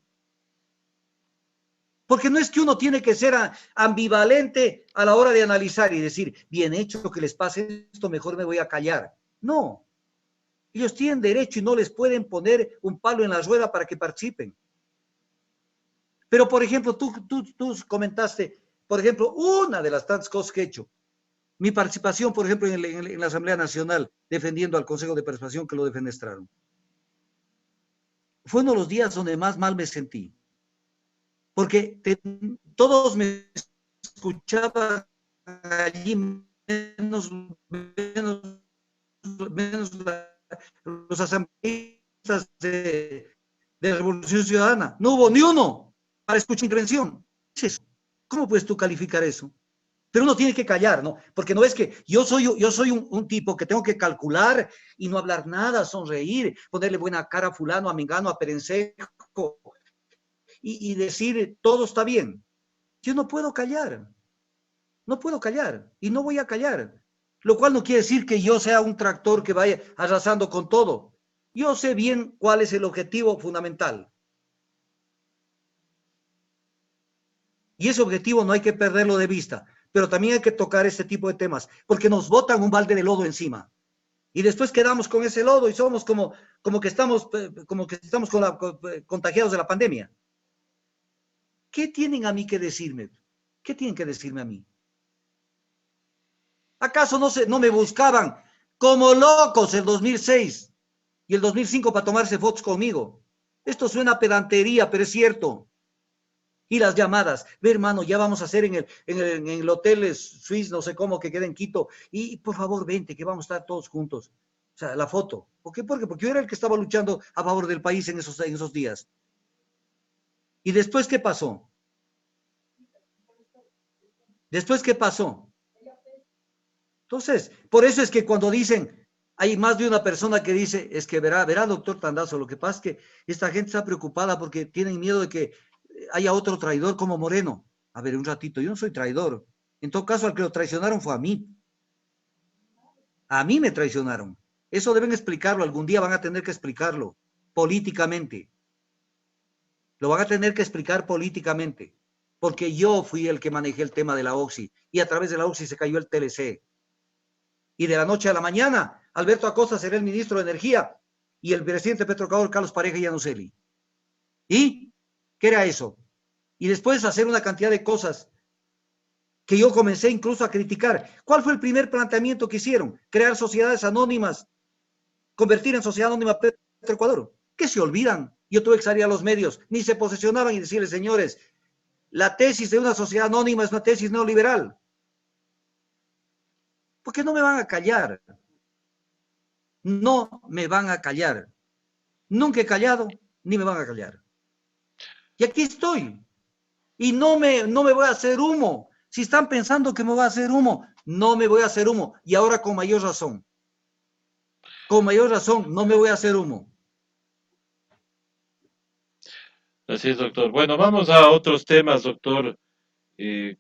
Porque no es que uno tiene que ser ambivalente a la hora de analizar y decir, bien hecho que les pase esto, mejor me voy a callar. No, ellos tienen derecho y no les pueden poner un palo en la rueda para que participen. Pero, por ejemplo, tú comentaste, por ejemplo, una de las tantas cosas que he hecho, mi participación, por ejemplo, en la Asamblea Nacional, defendiendo al Consejo de Participación que lo defenestraron. Fue uno de los días donde más mal me sentí. Porque todos me escuchaban allí, menos los asambleístas de Revolución Ciudadana. No hubo ni uno para escuchar intervención. ¿Cómo puedes tú calificar eso? Pero uno tiene que callar, ¿no? Porque no es que yo soy un tipo que tengo que calcular y no hablar nada, sonreír, ponerle buena cara a fulano, a mengano, a perencejo y decir todo está bien. Yo no puedo callar, no puedo callar y no voy a callar. Lo cual no quiere decir que yo sea un tractor que vaya arrasando con todo. Yo sé bien cuál es el objetivo fundamental. Y ese objetivo no hay que perderlo de vista, pero también hay que tocar este tipo de temas, porque nos botan un balde de lodo encima. Y después quedamos con ese lodo y somos como que estamos contagiados de la pandemia. ¿Qué tienen a mí que decirme? ¿Qué tienen que decirme a mí? ¿Acaso no me buscaban como locos el 2006 y el 2005 para tomarse fotos conmigo? Esto suena a pedantería, pero es cierto. Y las llamadas, ve hermano, ya vamos a hacer en el hotel Swiss, no sé cómo, que queda en Quito, y por favor vente, que vamos a estar todos juntos. O sea, la foto. ¿Por qué? Porque yo era el que estaba luchando a favor del país en esos días. ¿Y después qué pasó? ¿Después qué pasó? Entonces, por eso es que cuando dicen, hay más de una persona que dice, es que verá, doctor Tandazo, lo que pasa es que esta gente está preocupada porque tienen miedo de que haya otro traidor como Moreno. A ver, un ratito, yo no soy traidor. En todo caso, al que lo traicionaron fue a mí. A mí me traicionaron. Eso deben explicarlo, algún día van a tener que explicarlo políticamente. Lo van a tener que explicar políticamente, porque yo fui el que manejé el tema de la OXI y a través de la OXI se cayó el TLC. Y de la noche a la mañana, Alberto Acosta será el ministro de Energía y el presidente Petroecuador, Carlos Pareja Yanuseli. ¿Y qué era eso? Y después hacer una cantidad de cosas que yo comencé incluso a criticar. ¿Cuál fue el primer planteamiento que hicieron? Crear sociedades anónimas, convertir en sociedad anónima Petroecuador. ¿Qué se olvidan? Yo tuve que salir a los medios, ni se posicionaban y decirles, señores, la tesis de una sociedad anónima es una tesis neoliberal. ¿Por qué no me van a callar? No me van a callar. Nunca he callado, ni me van a callar. Y aquí estoy. Y no me voy a hacer humo. Si están pensando que me voy a hacer humo, no me voy a hacer humo. Y ahora con mayor razón. Con mayor razón, no me voy a hacer humo. Así es, doctor. Bueno, vamos a otros temas, doctor.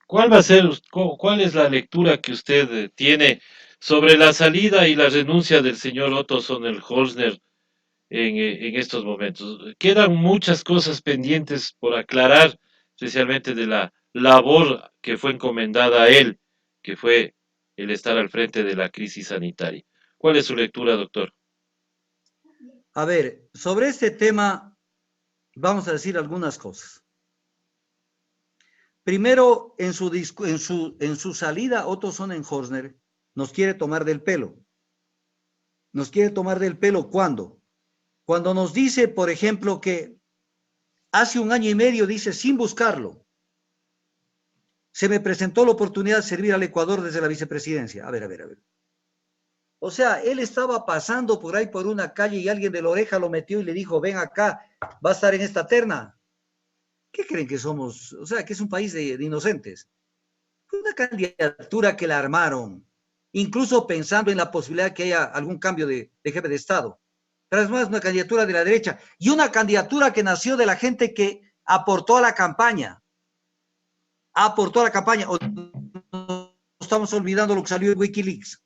¿Cuál va a ser, cuál es la lectura que usted tiene sobre la salida y la renuncia del señor Otto Sonnenholzner en estos momentos? Quedan muchas cosas pendientes por aclarar, especialmente de la labor que fue encomendada a él, que fue el estar al frente de la crisis sanitaria. ¿Cuál es su lectura, doctor? A ver, sobre este tema vamos a decir algunas cosas. Primero, en su salida, Otto Sonnenholzner nos quiere tomar del pelo. Nos quiere tomar del pelo, ¿cuándo? Cuando nos dice, por ejemplo, que hace 1 año y medio, dice, sin buscarlo, se me presentó la oportunidad de servir al Ecuador desde la vicepresidencia. A ver. O sea, él estaba pasando por ahí por una calle y alguien de la oreja lo metió y le dijo, ven acá, va a estar en esta terna. ¿Qué creen que somos? O sea, que es un país de inocentes. Fue una candidatura que la armaron, incluso pensando en la posibilidad de que haya algún cambio de jefe de Estado. Pero es más, una candidatura de la derecha y una candidatura que nació de la gente que aportó a la campaña. Aportó a la campaña. O estamos olvidando lo que salió en Wikileaks.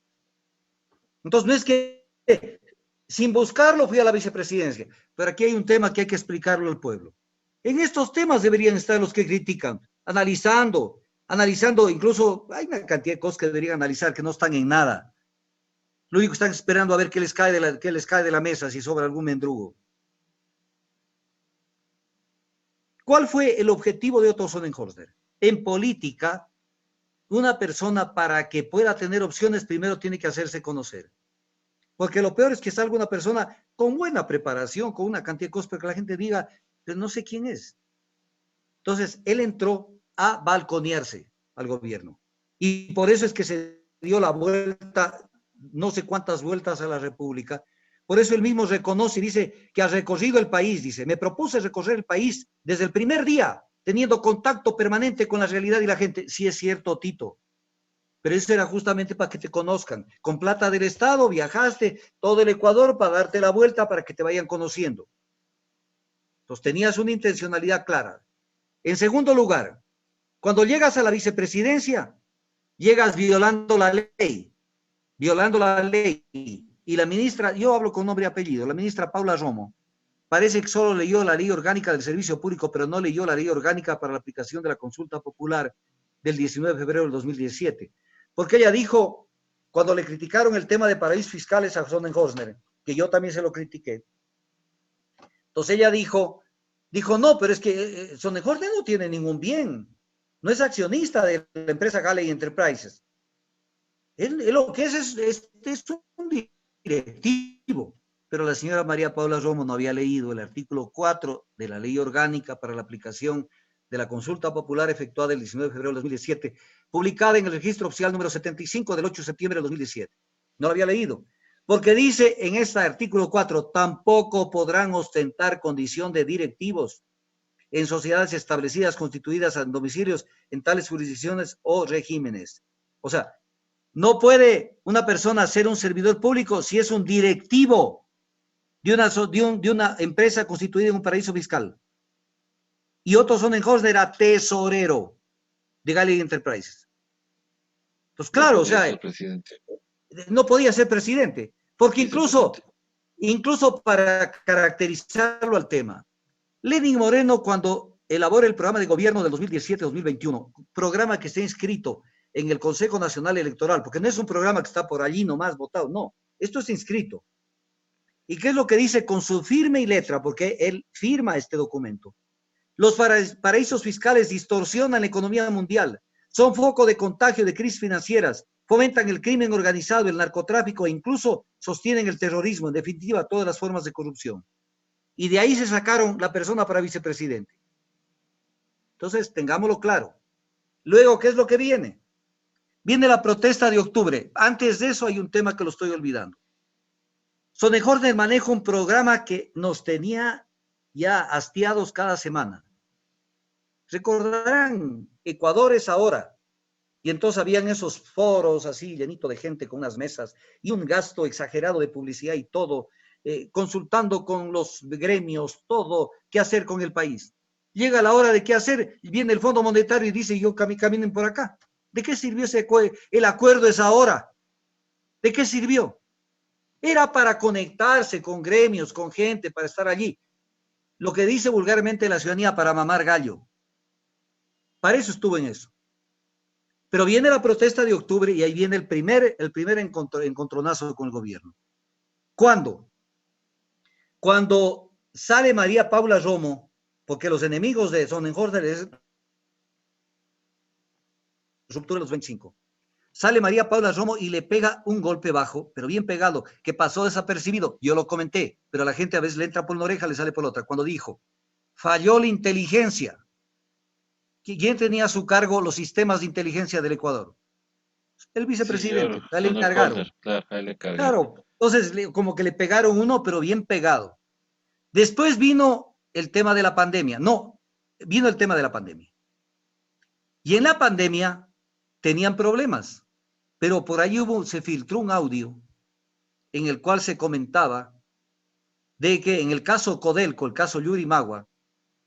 Entonces, no es que sin buscarlo fui a la vicepresidencia, pero aquí hay un tema que hay que explicarlo al pueblo. En estos temas deberían estar los que critican, analizando, incluso hay una cantidad de cosas que deberían analizar que no están en nada. Lo único que están esperando a ver qué les cae de la mesa, si sobra algún mendrugo. ¿Cuál fue el objetivo de Otto Sonnenholzner? En política, una persona para que pueda tener opciones primero tiene que hacerse conocer. Porque lo peor es que salga una persona con buena preparación, con una cantidad de cosas, pero que la gente diga, pero no sé quién es. Entonces, él entró a balconearse al gobierno. Y por eso es que se dio la vuelta, no sé cuántas vueltas a la República. Por eso él mismo reconoce y dice que ha recorrido el país, dice, me propuse recorrer el país desde el primer día, teniendo contacto permanente con la realidad y la gente. Sí es cierto, Tito, pero eso era justamente para que te conozcan. Con plata del Estado viajaste todo el Ecuador para darte la vuelta para que te vayan conociendo. Entonces tenías una intencionalidad clara. En segundo lugar, cuando llegas a la vicepresidencia, llegas violando la ley. Y la ministra, yo hablo con nombre y apellido, la ministra Paula Romo, parece que solo leyó la ley orgánica del servicio público, pero no leyó la ley orgánica para la aplicación de la consulta popular del 19 de febrero del 2017. Porque ella dijo, cuando le criticaron el tema de paraísos fiscales a Sonnenholzner, que yo también se lo critiqué, entonces ella dijo, no, pero es que Sonnenholzner no tiene ningún bien, no es accionista de la empresa Galley Enterprises. Él lo que es un directivo, pero la señora María Paula Romo no había leído el artículo 4 de la ley orgánica para la aplicación de la consulta popular efectuada el 19 de febrero de 2017, publicada en el registro oficial número 75 del 8 de septiembre de 2017. No lo había leído, porque dice en este artículo 4, tampoco podrán ostentar condición de directivos en sociedades establecidas, constituidas en domicilios en tales jurisdicciones o regímenes. O sea, no puede una persona ser un servidor público si es un directivo de una empresa constituida en un paraíso fiscal. Y Otto Sonnenholzner era tesorero de Galley Enterprises. Entonces, No claro, o podría sea, ser presidente. no podía ser presidente, porque Vicepresidente. incluso para caracterizarlo al tema, Lenín Moreno, cuando elabora el programa de gobierno del 2017-2021, programa que está inscrito en el Consejo Nacional Electoral, porque no es un programa que está por allí nomás votado, no, esto está inscrito. ¿Y qué es lo que dice con su firma y letra? Porque él firma este documento. Los paraísos fiscales distorsionan la economía mundial, son foco de contagio de crisis financieras, fomentan el crimen organizado, el narcotráfico e incluso sostienen el terrorismo, en definitiva, todas las formas de corrupción. Y de ahí se sacaron la persona para vicepresidente. Entonces, tengámoslo claro. Luego, ¿qué es lo que viene? Viene la protesta de octubre. Antes de eso hay un tema que lo estoy olvidando. Sonnenhorster maneja un programa que nos tenía ya hastiados cada semana. Recordarán, Ecuador es ahora. Y entonces habían esos foros así, llenito de gente con unas mesas y un gasto exagerado de publicidad y todo, consultando con los gremios, todo, qué hacer con el país. Llega la hora de qué hacer y viene el Fondo Monetario y dice, yo caminen por acá. ¿De qué sirvió el acuerdo esa hora? ¿De qué sirvió? Era para conectarse con gremios, con gente, para estar allí. Lo que dice vulgarmente la ciudadanía, para mamar gallo. Para eso estuvo en eso. Pero viene la protesta de octubre y ahí viene el primer encontronazo con el gobierno. ¿Cuándo? Cuando sale María Paula Romo, porque los enemigos de Sonnenhorster es ruptura de los 25. Sale María Paula Romo y le pega un golpe bajo, pero bien pegado, que pasó desapercibido. Yo lo comenté, pero a la gente a veces le entra por una oreja, le sale por la otra. Cuando dijo, falló la inteligencia. ¿Quién tenía a su cargo los sistemas de inteligencia del Ecuador? El Sí, vicepresidente, señor le encargaron. Sonnenholder, claro, ahí le cargan. Claro, entonces como que le pegaron uno, pero bien pegado. Después vino el tema de la pandemia. No, vino el tema de la pandemia. Y en la pandemia tenían problemas, pero por ahí se filtró un audio en el cual se comentaba de que en el caso Codelco, el caso Yuri Magua,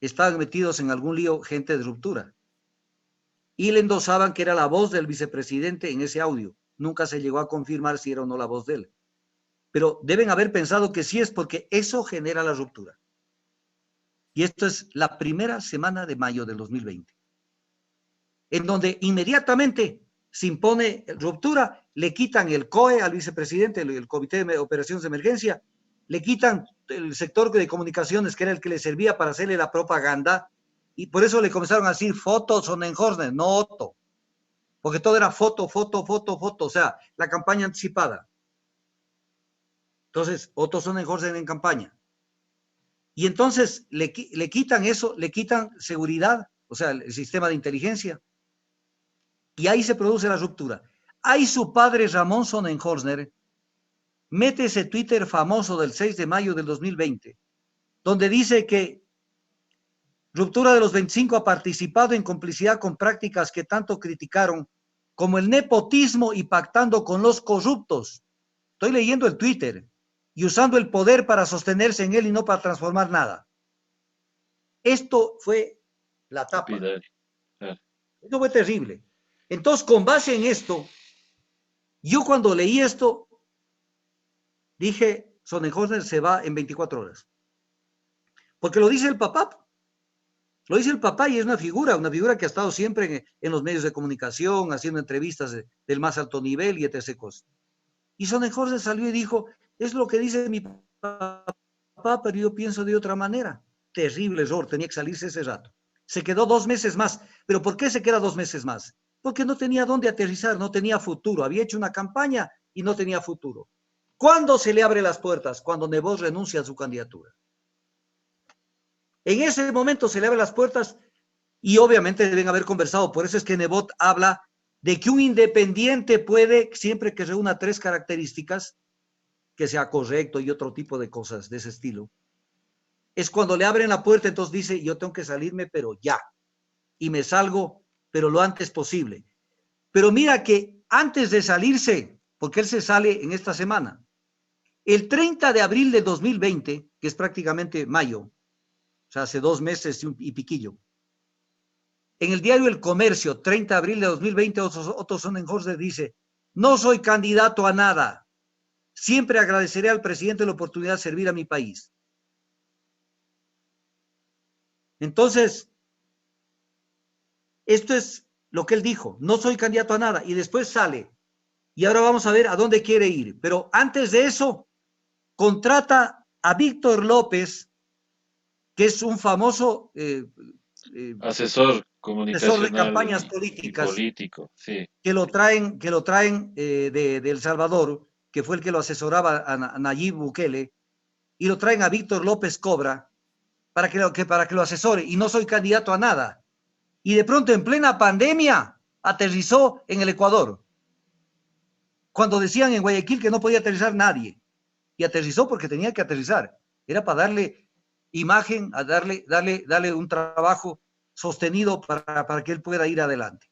estaban metidos en algún lío gente de ruptura. Y le endosaban que era la voz del vicepresidente en ese audio. Nunca se llegó a confirmar si era o no la voz de él. Pero deben haber pensado que sí es porque eso genera la ruptura. Y esto es la primera semana de mayo del 2020, en donde inmediatamente se impone ruptura, le quitan el COE al vicepresidente, el Comité de Operaciones de Emergencia, le quitan el sector de comunicaciones, que era el que le servía para hacerle la propaganda, y por eso le comenzaron a decir fotos Sonnenhorster, no Otto, porque todo era foto, foto, foto, foto, o sea, la campaña anticipada. Entonces, Otto Sonnenhorster en campaña. Y entonces le quitan eso, le quitan seguridad, o sea, el sistema de inteligencia, y ahí se produce la ruptura. Ahí su padre Ramón Sonnenhorster mete ese Twitter famoso del 6 de mayo del 2020, donde dice que Ruptura de los 25 ha participado en complicidad con prácticas que tanto criticaron, como el nepotismo y pactando con los corruptos. Estoy leyendo el Twitter y usando el poder para sostenerse en él y no para transformar nada. Esto fue la tapa. Claro. Esto fue terrible. Entonces, con base en esto, yo cuando leí esto, dije, Sonnenhorster se va en 24 horas. Porque lo dice el papá. Lo dice el papá y es una figura que ha estado siempre en los medios de comunicación, haciendo entrevistas del más alto nivel y etc. cosas. Y Sonnenhorster salió y dijo, es lo que dice mi papá, pero yo pienso de otra manera. Terrible error, tenía que salirse ese rato. Se quedó 2 meses más. ¿Pero por qué se queda 2 meses más? Porque no tenía dónde aterrizar, no tenía futuro. Había hecho una campaña y no tenía futuro. ¿Cuándo se le abre las puertas? Cuando Nebot renuncia a su candidatura. En ese momento se le abren las puertas y obviamente deben haber conversado. Por eso es que Nebot habla de que un independiente puede, siempre que reúna 3 características, que sea correcto y otro tipo de cosas de ese estilo, es cuando le abren la puerta, entonces dice, yo tengo que salirme, pero ya. Y me salgo, pero lo antes posible. Pero mira que antes de salirse, porque él se sale en esta semana, el 30 de abril de 2020, que es prácticamente mayo, o sea, hace 2 meses y piquillo, en el diario El Comercio, 30 de abril de 2020, Otto Sonnenhorster dice, no soy candidato a nada, siempre agradeceré al presidente la oportunidad de servir a mi país. Entonces, esto es lo que él dijo, no soy candidato a nada, y después sale, y ahora vamos a ver a dónde quiere ir, pero antes de eso, contrata a Víctor López, que es un famoso Asesor asesor de comunicacional campañas y políticas político, sí. que lo traen de El Salvador, que fue el que lo asesoraba a Nayib Bukele, y lo traen a Víctor López Cobra para que lo asesore, y no soy candidato a nada. Y de pronto, en plena pandemia, aterrizó en el Ecuador, cuando decían en Guayaquil que no podía aterrizar nadie. Y aterrizó porque tenía que aterrizar. Era para darle imagen, a darle un trabajo sostenido para que él pueda ir adelante.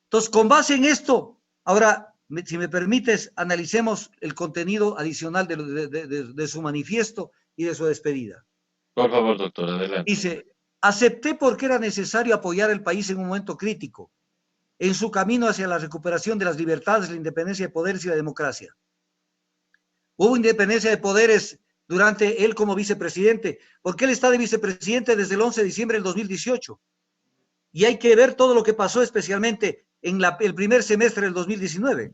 Entonces, con base en esto, ahora, si me permites, analicemos el contenido adicional de su manifiesto y de su despedida. Por favor, doctor, adelante. Dice, acepté porque era necesario apoyar al país en un momento crítico, en su camino hacia la recuperación de las libertades, la independencia de poderes y la democracia. Hubo independencia de poderes durante él como vicepresidente, porque él está de vicepresidente desde el 11 de diciembre del 2018. Y hay que ver todo lo que pasó especialmente en el primer semestre del 2019.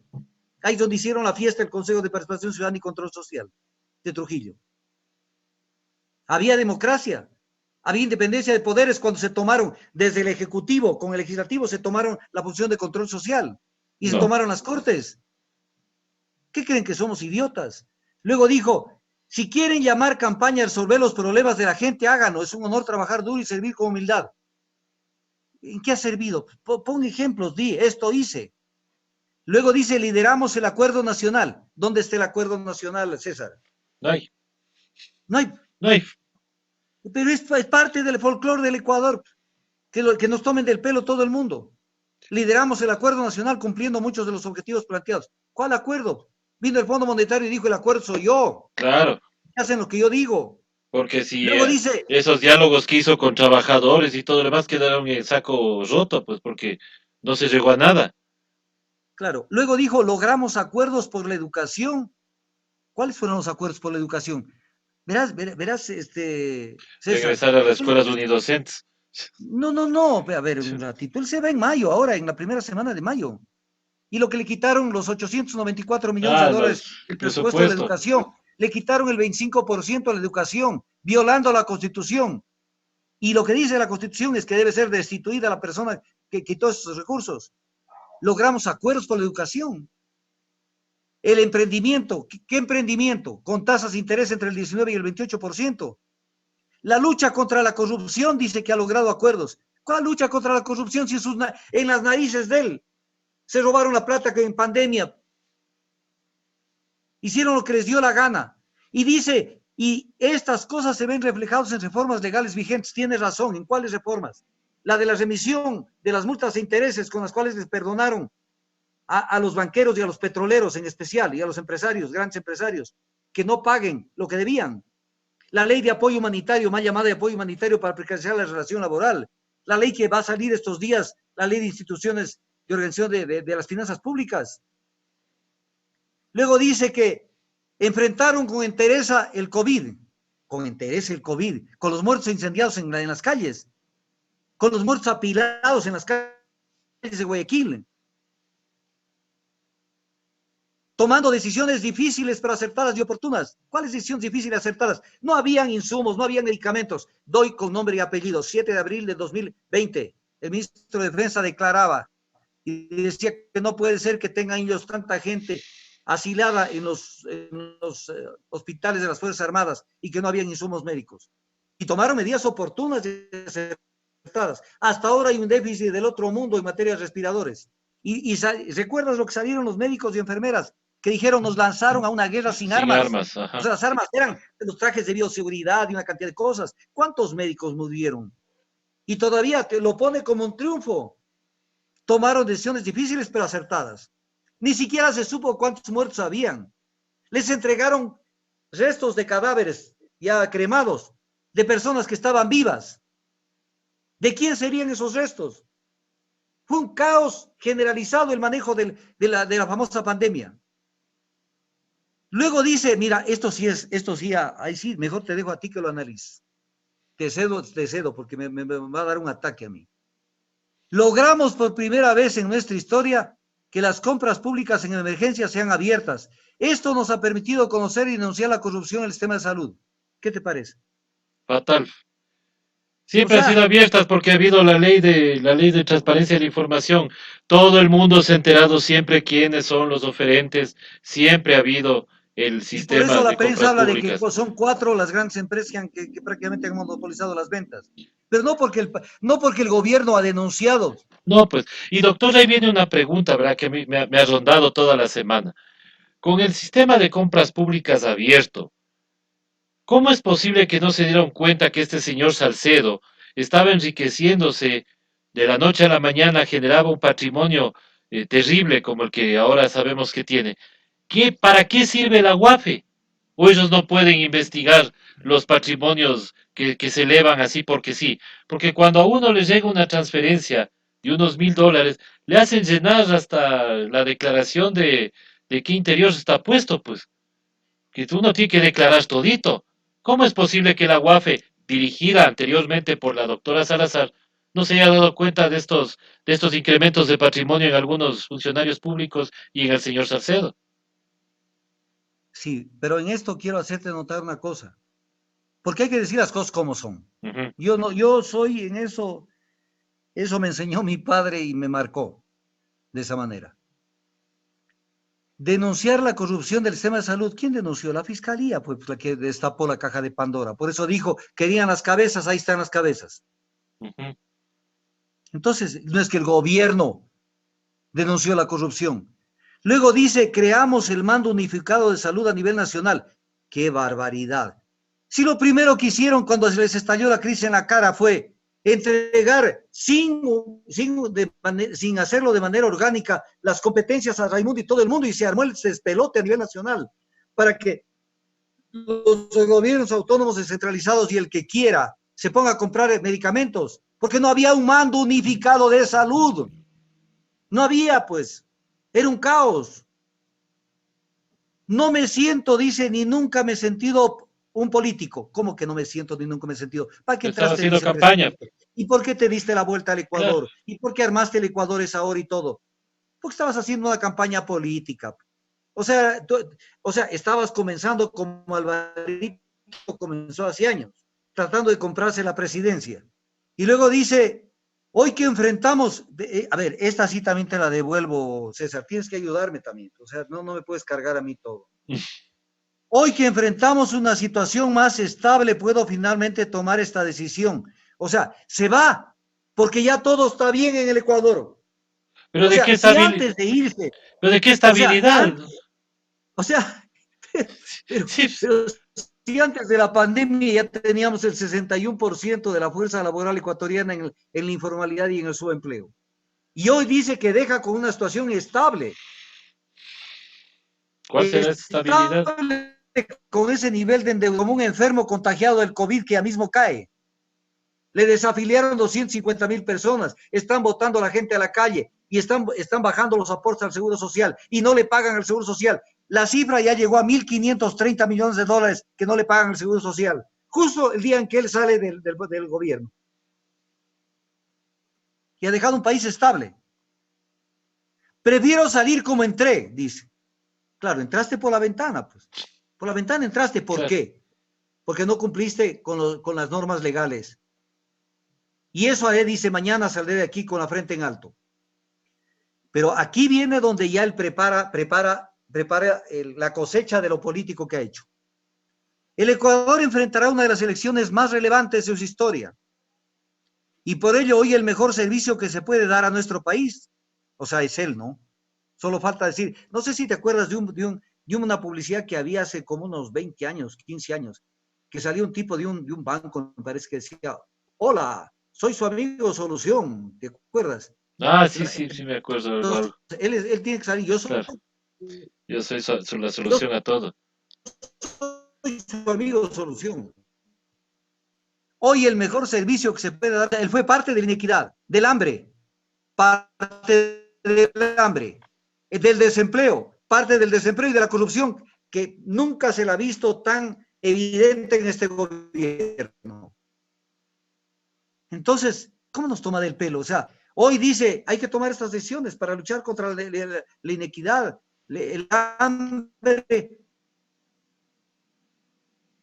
Ahí es donde hicieron la fiesta el Consejo de Participación Ciudadana y Control Social de Trujillo. Había democracia, había independencia de poderes cuando se tomaron desde el Ejecutivo con el Legislativo, se tomaron la función de control social y se No, tomaron las Cortes. ¿Qué creen que somos idiotas? Luego dijo, si quieren llamar campaña a resolver los problemas de la gente, háganlo. Es un honor trabajar duro y servir con humildad. ¿En qué ha servido? Pon ejemplos, di, esto hice. Luego dice, lideramos el acuerdo nacional. ¿Dónde está el acuerdo nacional, César? no hay, No hay, no hay. pero es parte del folclore del Ecuador, que nos tomen del pelo todo el mundo. Lideramos el acuerdo nacional cumpliendo muchos de los objetivos planteados. ¿Cuál acuerdo? Vino el Fondo Monetario y dijo, el acuerdo soy yo. Claro, Hacen lo que yo digo. porque si Luego dice, esos diálogos que hizo con trabajadores y todo lo demás quedaron en saco roto, pues porque no se llegó a nada. claro, luego dijo, logramos acuerdos por la educación. ¿Cuáles fueron los acuerdos por la educación? Verás, César. Regresar a las escuelas unidocentes. No, a ver, un ratito. Él se va en mayo, ahora, en la primera semana de mayo. Y lo que le quitaron los 894 millones de Ah, dólares el del presupuesto de la presupuesto. educación, le quitaron el 25% a la educación, violando la Constitución. Y lo que dice la Constitución es que debe ser destituida la persona que quitó esos recursos. Logramos acuerdos por la educación. El emprendimiento, ¿qué emprendimiento? Con tasas de interés entre el 19 y el 28%. La lucha contra la corrupción dice que ha logrado acuerdos. ¿Cuál lucha contra la corrupción si en las narices de él se robaron la plata que en pandemia hicieron lo que les dio la gana? Y dice, y estas cosas se ven reflejadas en reformas legales vigentes. Tiene razón, ¿en cuáles reformas? La de la remisión de las multas e intereses con las cuales les perdonaron a los banqueros y a los petroleros en especial, y a los empresarios, grandes empresarios, que no paguen lo que debían. La ley de apoyo humanitario, mal llamada de apoyo humanitario para precarizar la relación laboral. La ley que va a salir estos días, la ley de instituciones de organización de las finanzas públicas. Luego dice que enfrentaron con entereza el COVID, con los muertos incendiados en las calles, con los muertos apilados en las calles de Guayaquil, tomando decisiones difíciles pero acertadas y oportunas. ¿Cuáles decisiones difíciles y acertadas? No habían insumos, no habían medicamentos. Doy con nombre y apellido, 7 de abril de 2020, el ministro de Defensa declaraba y decía que no puede ser que tengan ellos tanta gente asilada en los hospitales de las Fuerzas Armadas y que no habían insumos médicos. Y tomaron medidas oportunas y acertadas. Hasta ahora hay un déficit del otro mundo en materia de respiradores. Y recuerdas lo que salieron los médicos y enfermeras que dijeron nos lanzaron a una guerra sin Sin armas. armas, O ajá. sea, las armas eran los trajes de bioseguridad y una cantidad de cosas. ¿Cuántos médicos murieron? Y todavía te lo pone como un triunfo. Tomaron decisiones difíciles pero acertadas. Ni siquiera se supo cuántos muertos habían. Les entregaron restos de cadáveres ya cremados de personas que estaban vivas. ¿De quién serían esos restos? Fue un caos generalizado el manejo de la famosa pandemia. Luego dice, mira, esto sí, ahí sí, mejor te dejo a ti que lo analices. Te cedo, porque me va a dar un ataque a mí. Logramos por primera vez en nuestra historia que las compras públicas en emergencia sean abiertas. Esto nos ha permitido conocer y denunciar la corrupción en el sistema de salud. ¿Qué te parece? Fatal. O Siempre han sido sea, abiertas porque ha habido la ley de transparencia de la información. Todo el mundo se ha enterado siempre quiénes son los oferentes. Siempre ha habido el y por sistema eso la de prensa compras habla de que públicas. son cuatro las grandes empresas que prácticamente han monopolizado las ventas. Pero no porque el gobierno ha denunciado. No, pues, y doctor, ahí viene una pregunta, ¿verdad? Que a mí me ha rondado toda la semana. Con el sistema de compras públicas abierto, ¿cómo es posible que no se dieron cuenta que este señor Salcedo estaba enriqueciéndose de la noche a la mañana, generaba un patrimonio terrible como el que ahora sabemos que tiene? ¿Para qué sirve la UAFE? ¿O ellos no pueden investigar los patrimonios que se elevan así porque sí? Porque cuando a uno le llega una transferencia de unos $1,000, le hacen llenar hasta la declaración de qué interior está puesto, pues que uno tiene que declarar todito. ¿Cómo es posible que la UAFE, dirigida anteriormente por la doctora Salazar, no se haya dado cuenta de estos incrementos de patrimonio en algunos funcionarios públicos y en el señor Salcedo? Sí, pero en esto quiero hacerte notar una cosa, porque hay que decir las cosas como son. Ujú. Yo no, yo soy en eso me enseñó mi padre y me marcó de esa manera. Denunciar la corrupción del sistema de salud. ¿Quién denunció? La fiscalía, pues la que destapó la caja de Pandora. Por eso dijo, querían las cabezas, ahí están las cabezas. Ujú. Entonces, no es que el gobierno denunció la corrupción. Luego dice, creamos el mando unificado de salud a nivel nacional. ¡Qué barbaridad! Si lo primero que hicieron cuando se les estalló la crisis en la cara fue entregar sin hacerlo de manera orgánica las competencias a Raimundo y todo el mundo y se armó el despelote a nivel nacional para que los gobiernos autónomos descentralizados y el que quiera se ponga a comprar medicamentos, porque no había un mando unificado de salud. No había, pues. Era un caos. No me siento, dice, ni nunca me he sentido un político. ¿Cómo que no me siento ni nunca me he sentido? ¿Para qué Estaba entraste de haciendo campaña. vicepresidente? ¿Y por qué te diste la vuelta al Claro. Ecuador? ¿Y por qué armaste el Ecuador esa hora y todo? Porque estabas haciendo una campaña política. O sea, estabas comenzando como Alvarito comenzó hace años, tratando de comprarse la presidencia. Y luego dice, hoy que enfrentamos, a ver, esta sí también te la devuelvo, César, tienes que ayudarme también, o sea, no me puedes cargar a mí todo. Hoy que enfrentamos una situación más estable, puedo finalmente tomar esta decisión. O sea, se va, porque ya todo está bien en el Ecuador. ¿Pero O de qué sea, si estabilidad? antes de irse, ¿Pero de qué o sea, estabilidad? o sea, pero, Sí, pero si antes de la pandemia ya teníamos el 61% de la fuerza laboral ecuatoriana en la informalidad y en el subempleo. Y hoy dice que deja con una situación estable, ¿cuál será esa estabilidad? estable con ese nivel de endeudamiento, como un enfermo contagiado del COVID que ya mismo cae. Le desafiliaron 250,000 personas, están botando a la gente a la calle y están bajando los aportes al Seguro Social y no le pagan al Seguro Social. La cifra ya llegó a 1.530 millones de dólares que no le pagan al Seguro Social, justo el día en que él sale del gobierno. Y ha dejado un país estable. Prefiero salir como entré, dice. Claro, entraste por la ventana, pues. Por la ventana entraste, ¿por Claro. qué? Porque no cumpliste con las normas legales. Y eso a él dice, mañana saldré de aquí con la frente en alto. Pero aquí viene donde ya él prepara la cosecha de lo político que ha hecho. El Ecuador enfrentará una de las elecciones más relevantes de su historia. Y por ello hoy el mejor servicio que se puede dar a nuestro país, o sea, es él, ¿no? Solo falta decir, no sé si te acuerdas de una publicidad que había hace como unos 20 años, 15 años, que salió un tipo de un banco, me parece que decía, hola, soy su amigo Solución, ¿te acuerdas? Ah, sí, sí, sí me acuerdo de Entonces, algo. él tiene que salir, Claro. Yo soy la yo solución a todo. soy su amigo Solución. Hoy el mejor servicio que se puede dar, él fue parte de la inequidad, del hambre, parte del hambre, del desempleo, parte del desempleo y de la corrupción, que nunca se la ha visto tan evidente en este gobierno. Entonces, ¿cómo nos toma del pelo? O sea, hoy dice, hay que tomar estas decisiones para luchar contra la inequidad, el hambre,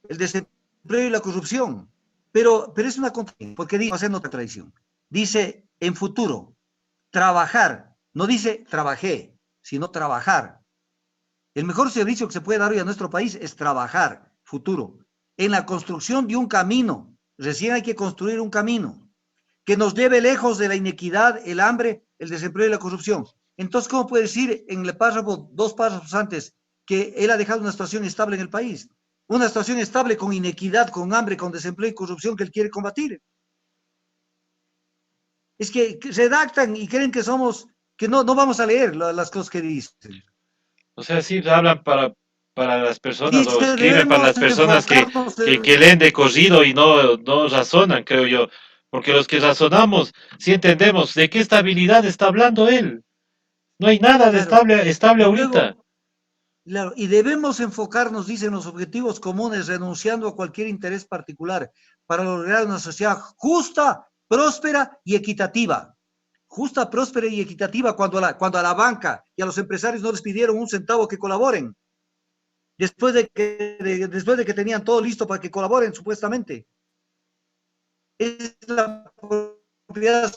el desempleo y la corrupción. pero es una contradicción, porque dice, hacer otra tradición. Dice en futuro, trabajar, no dice trabajé, sino trabajar. El mejor servicio que se puede dar hoy a nuestro país es trabajar, futuro, en la construcción de un camino. Recién hay que construir un camino que nos lleve lejos de la inequidad, el hambre, el desempleo y la corrupción. Entonces, ¿cómo puede decir en el párrafo, dos párrafos antes, que él ha dejado una situación estable en el país? Una situación estable con inequidad, con hambre, con desempleo y corrupción que él quiere combatir. Es que redactan y creen que somos, que no vamos a leer las cosas que dicen. O sea, sí hablan para las personas o Dice, escriben para debemos las personas enfocarnos que leen de corrido y no razonan, creo yo. Porque los que razonamos, sí entendemos de qué estabilidad está hablando él. No hay nada de claro. estable Y ahorita. luego, claro, y debemos enfocarnos, dicen, los objetivos comunes, renunciando a cualquier interés particular para lograr una sociedad justa, próspera y equitativa. Justa, próspera y equitativa cuando a la banca y a los empresarios no les pidieron un centavo que colaboren, después de que tenían todo listo para que colaboren supuestamente. Es la propiedad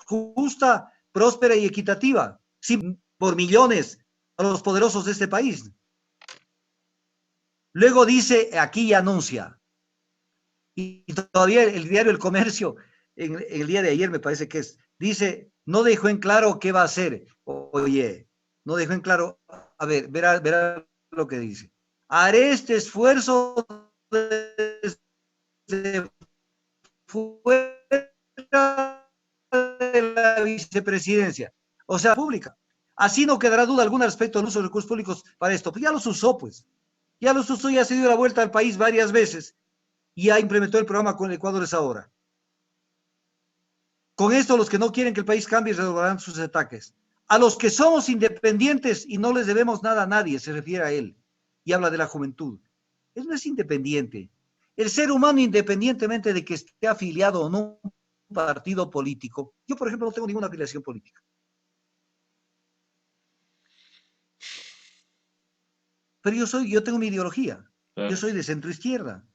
justa, próspera y equitativa, sin, por millones a los poderosos de este país. Luego dice aquí y anuncia. Y todavía el diario El Comercio, en el día de ayer me parece que es, dice, no dejó en claro qué va a hacer. Oye, no dejó en claro, a ver, verá lo que dice. Haré este esfuerzo desde fuera de la vicepresidencia, o sea, pública. Así no quedará duda alguna respecto al uso de recursos públicos para esto. Pues ya los usó, pues. Ya los usó y ha sido la vuelta al país varias veces y ya implementó el programa con el Ecuador es ahora. Con esto, los que no quieren que el país cambie redobrarán sus ataques. A los que somos independientes y no les debemos nada a nadie, se refiere a él. Y habla de la juventud. Él no es independiente. El ser humano, independientemente de que esté afiliado o no a un partido político, yo, por ejemplo, no tengo ninguna afiliación política, pero yo tengo mi ideología. Yo Claro. soy de centro izquierda.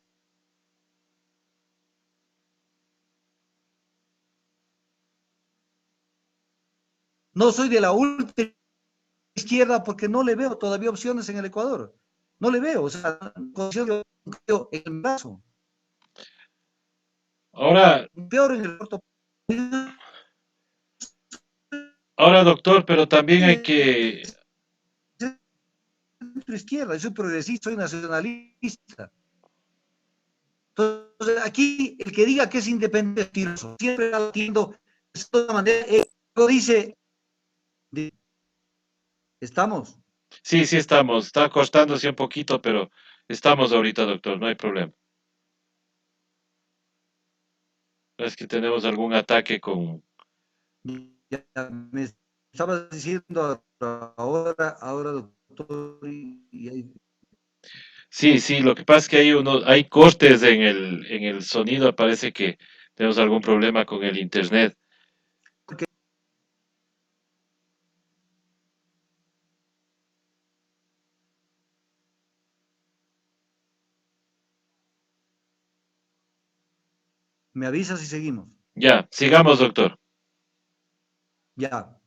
No soy de la ultra izquierda porque no le veo todavía opciones en el Ecuador. No le veo, o sea, en el brazo. Ahora, Peor en el corto ahora doctor, pero también hay de que, centro izquierda, yo soy progresista, soy nacionalista. Entonces, aquí el que diga que es independiente, siempre está entiendo de toda manera, lo dice, estamos. sí, sí estamos, está costándose un poquito, pero estamos ahorita, doctor, no hay problema. Es que tenemos algún ataque con... Ya me estabas diciendo ahora, doctor, Sí, sí, lo que pasa es que hay cortes en el sonido, parece que tenemos algún problema con el internet. porque me avisas y seguimos. Ya, sigamos, doctor. Ya.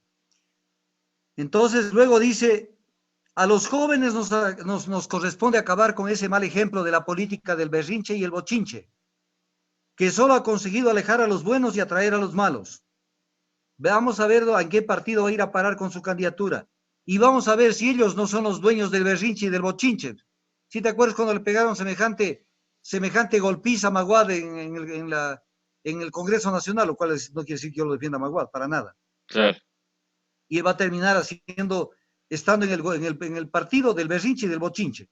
Entonces, luego dice, a los jóvenes nos corresponde acabar con ese mal ejemplo de la política del berrinche y el bochinche, que solo ha conseguido alejar a los buenos y atraer a los malos. Vamos a ver en qué partido va a ir a parar con su candidatura. Y vamos a ver si ellos no son los dueños del berrinche y del bochinche. ¿Sí te acuerdas cuando le pegaron semejante golpiza a Maguad en el Congreso Nacional? Lo cual no quiere decir que yo lo defienda a Maguad, para nada. Claro. Y él va a terminar estando en el partido del berrinche y del bochinche.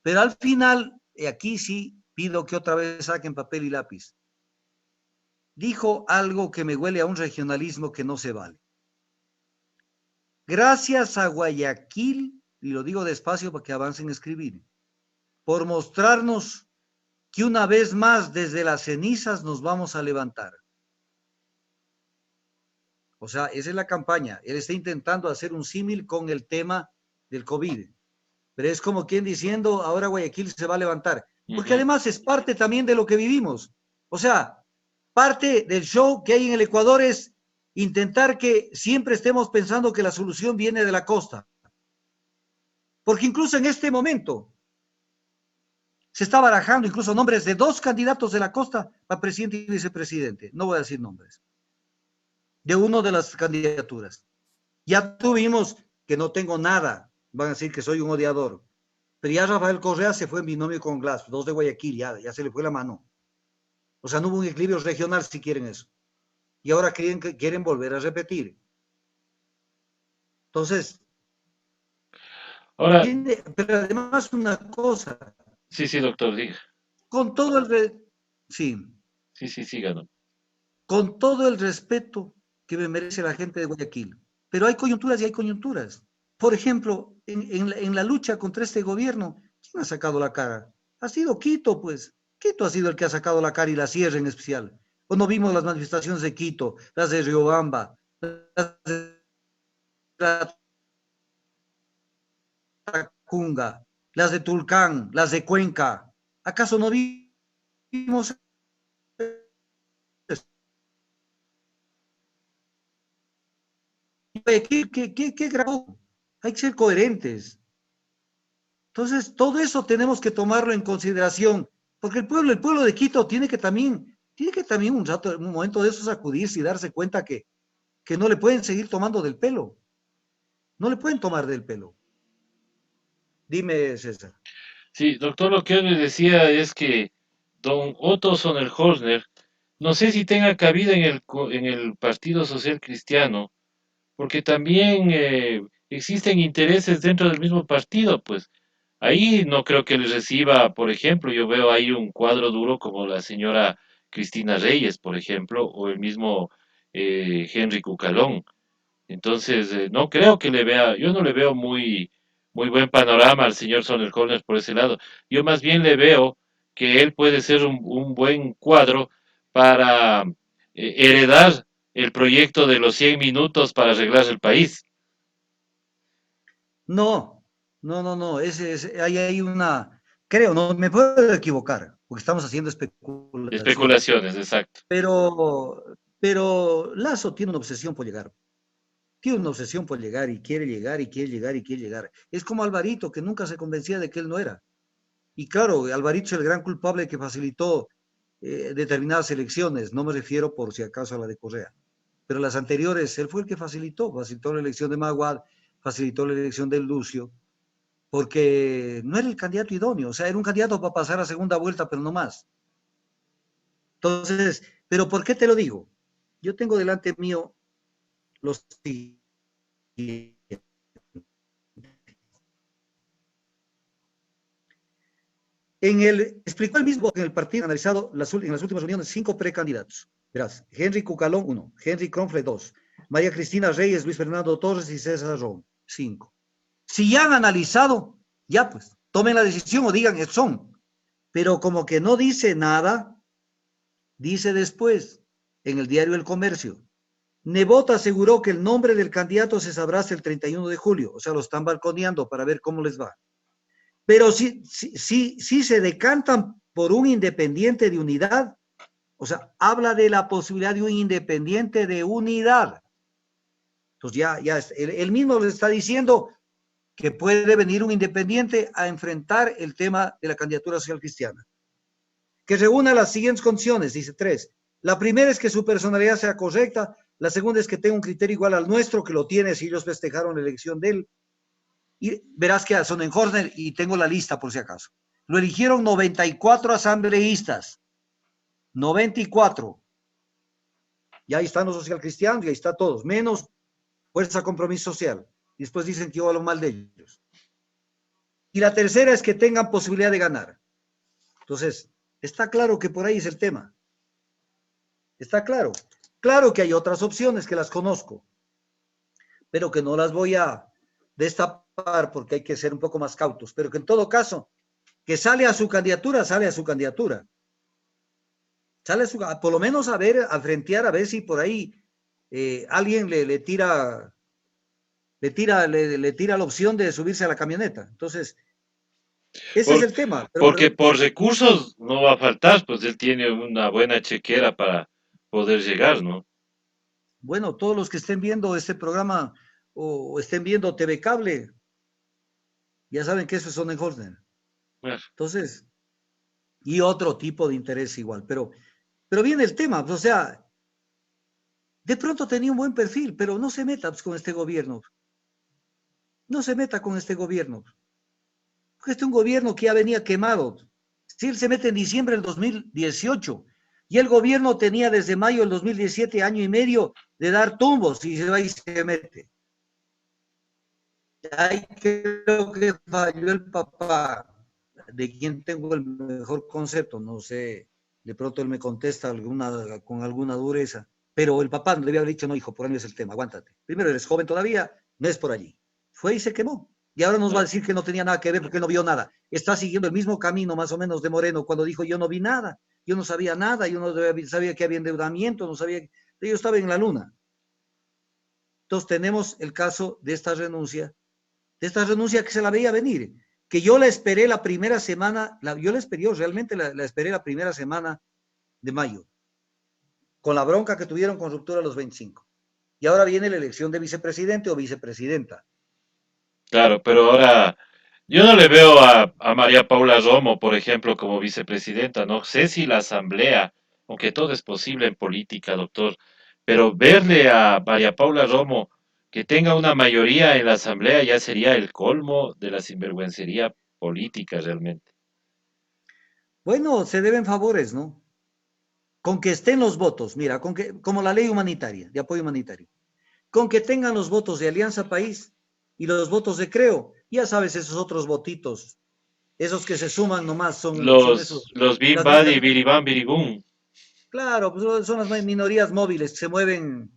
Pero al final, aquí sí pido que otra vez saquen papel y lápiz. Dijo algo que me huele a un regionalismo que no se vale. Gracias a Guayaquil, y lo digo despacio para que avancen a escribir, por mostrarnos que una vez más desde las cenizas nos vamos a levantar. O sea, esa es la campaña. Él está intentando hacer un símil con el tema del COVID. Pero es como quien diciendo, ahora Guayaquil se va a levantar. porque Ujú. además es parte también de lo que vivimos. O sea, parte del show que hay en el Ecuador es intentar que siempre estemos pensando que la solución viene de la costa. Porque incluso en este momento se está barajando incluso nombres de dos candidatos de la costa para presidente y vicepresidente. No voy a decir nombres. De una de las candidaturas. Ya tuvimos que no tengo nada. Van a decir que soy un odiador. Pero ya Rafael Correa se fue en binomio con Glass, dos de Guayaquil, ya se le fue la mano. O sea, no hubo un equilibrio regional si quieren eso. Y ahora quieren volver a repetir. Entonces, Ahora, tiene, pero además una cosa, sí, sí, doctor, diga. con todo sí, Sí, sí, síganos. con todo el respeto que me merece la gente de Guayaquil. Pero hay coyunturas y hay coyunturas. Por ejemplo, en la lucha contra este gobierno, ¿quién ha sacado la cara? Ha sido Quito, pues. Quito ha sido el que ha sacado la cara y la sierra en especial. Cuando vimos las manifestaciones de Quito, las de Riobamba, las de Tacunga, las de Tulcán, las de Cuenca. ¿Acaso no vimos esto? ¿Qué grabó? Hay que ser coherentes. Entonces, todo eso tenemos que tomarlo en consideración, porque el pueblo de Quito tiene que también un rato, un momento de eso sacudirse y darse cuenta que no le pueden seguir tomando del pelo, no le pueden tomar del pelo. Dime, César. Sí, doctor, lo que yo le decía es que don Otto Sonnenhorner, no sé si tenga cabida en el Partido Social Cristiano, porque también existen intereses dentro del mismo partido, pues ahí no creo que les reciba, por ejemplo, yo veo ahí un cuadro duro como la señora Cristina Reyes, por ejemplo, o el mismo Henry Cucalón. Entonces, no creo que le vea, yo no le veo muy buen panorama al señor Sonner Corner por ese lado. Yo más bien le veo que él puede ser un buen cuadro para heredar el proyecto de los 100 minutos para arreglar el país. No, no, ahí hay creo, no me puedo equivocar, porque estamos haciendo especulaciones, Especulaciones, exacto. pero Lazo tiene una obsesión por llegar. Tiene una obsesión por llegar y quiere llegar y quiere llegar y quiere llegar. Es como Alvarito, que nunca se convencía de que él no era. Y claro, Alvarito es el gran culpable que facilitó determinadas elecciones. No me refiero por si acaso a la de Correa, pero las anteriores, él fue el que facilitó la elección de Maguad, facilitó la elección de Lucio, porque no era el candidato idóneo. O sea, era un candidato para pasar a segunda vuelta, pero no más. Entonces, pero ¿por qué te lo digo? Yo tengo delante mío los explicó el mismo en el partido analizado en las últimas reuniones 5 precandidatos. Verás, Henry Cucalón, 1, Henry Kronfle, 2, María Cristina Reyes, Luis Fernando Torres y César Ron, 5. Si ya han analizado, ya pues, tomen la decisión o digan que son. Pero como que no dice nada, dice después, en el diario El Comercio, Nebot aseguró que el nombre del candidato se sabrá hasta el 31 de julio, o sea, lo están balconeando para ver cómo les va. Pero si se decantan por un independiente de unidad, o sea, habla de la posibilidad de un independiente de unidad. Entonces ya él mismo les está diciendo que puede venir un independiente a enfrentar el tema de la candidatura social cristiana. Que reúna las siguientes condiciones, dice 3. La primera es que su personalidad sea correcta, la segunda es que tenga un criterio igual al nuestro, que lo tiene si ellos festejaron la elección de él, y verás que a Sonnenhorner, y tengo la lista por si acaso, lo eligieron 94 asambleístas, 94. Y ahí están los social cristianos, y ahí está todos, menos Fuerza Compromiso Social. Y después dicen que yo hablo mal de ellos. Y la tercera es que tengan posibilidad de ganar. Entonces, está claro que por ahí es el tema. Está claro. Claro que hay otras opciones que las conozco, pero que no las voy a destapar porque hay que ser un poco más cautos. Pero que en todo caso, que sale a su candidatura, sale a su candidatura. Sale a su, por lo menos a ver, a frentear, a ver si por ahí alguien le tira la opción de subirse a la camioneta. Entonces, Ese es Por- el tema. Porque por recursos no va a faltar, pues él tiene una buena chequera para poder llegar, ¿no? Bueno, todos los que estén viendo este programa o estén viendo TV Cable, ya saben que eso es Sonnenhorner. Bueno, Entonces, y otro tipo de interés igual. Pero viene el tema, pues, o sea, de pronto tenía un buen perfil, pero no se meta pues, con este gobierno. No se meta con este gobierno. Porque este es un gobierno que ya venía quemado. Si él se mete en diciembre del 2018 y el gobierno tenía desde mayo del 2017 año y medio de dar tumbos y se va y se mete. Ahí creo que falló el papá, de quien tengo el mejor concepto, no sé, de pronto él me contesta con alguna dureza, pero el papá le había dicho, no hijo, por ahí no es el tema, aguántate. Primero eres joven todavía, no es por allí. Fue y se quemó. Y ahora nos va a no. decir que no tenía nada que ver porque no vio nada. Está siguiendo el mismo camino más o menos de Moreno cuando dijo yo no vi nada, yo no sabía nada, yo no sabía que había endeudamiento, no sabía, yo estaba en la luna. Entonces tenemos el caso de esta renuncia que se la veía venir, que yo la esperé la primera semana, yo la esperé, yo realmente la esperé la primera semana de mayo, con la bronca que tuvieron con ruptura a los 25. Y ahora viene la elección de vicepresidente o vicepresidenta. Claro, pero ahora yo no le veo a María Paula Romo, por ejemplo, como vicepresidenta. No sé si la asamblea, aunque todo es posible en política, doctor, pero verle a María Paula Romo que tenga una mayoría en la asamblea ya sería el colmo de la sinvergüencería política realmente. Bueno, se deben favores, ¿no? Con que estén los votos, mira, con que, como la ley humanitaria, de apoyo humanitario, con que tengan los votos de Alianza País y los votos de Creo, ya sabes, esos otros votitos, esos que se suman nomás, son esos, Los Bim las, Badi, Biribam, Biribum. claro, pues son las minorías móviles que se mueven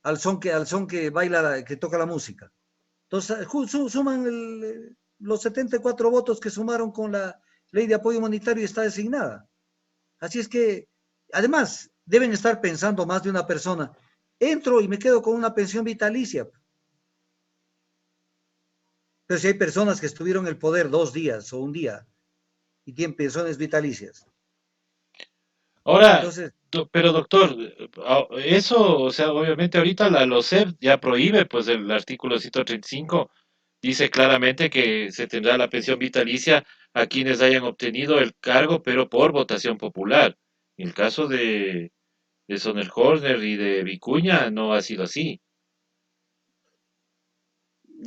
al son que baila, que toca la música. Entonces, suman los 74 votos que sumaron con la ley de apoyo humanitario y está designada. Así es que, además, deben estar pensando más de una persona. Entro y me quedo con una pensión vitalicia. Pero si hay personas que estuvieron en el poder 2 días o un día y tienen pensiones vitalicias. Ahora, Entonces, pero doctor, eso, o sea, obviamente ahorita la LOCEP ya prohíbe, pues el artículo 135 dice claramente que se tendrá la pensión vitalicia a quienes hayan obtenido el cargo, pero por votación popular. En el caso de Sonneborn y de Vicuña no ha sido así.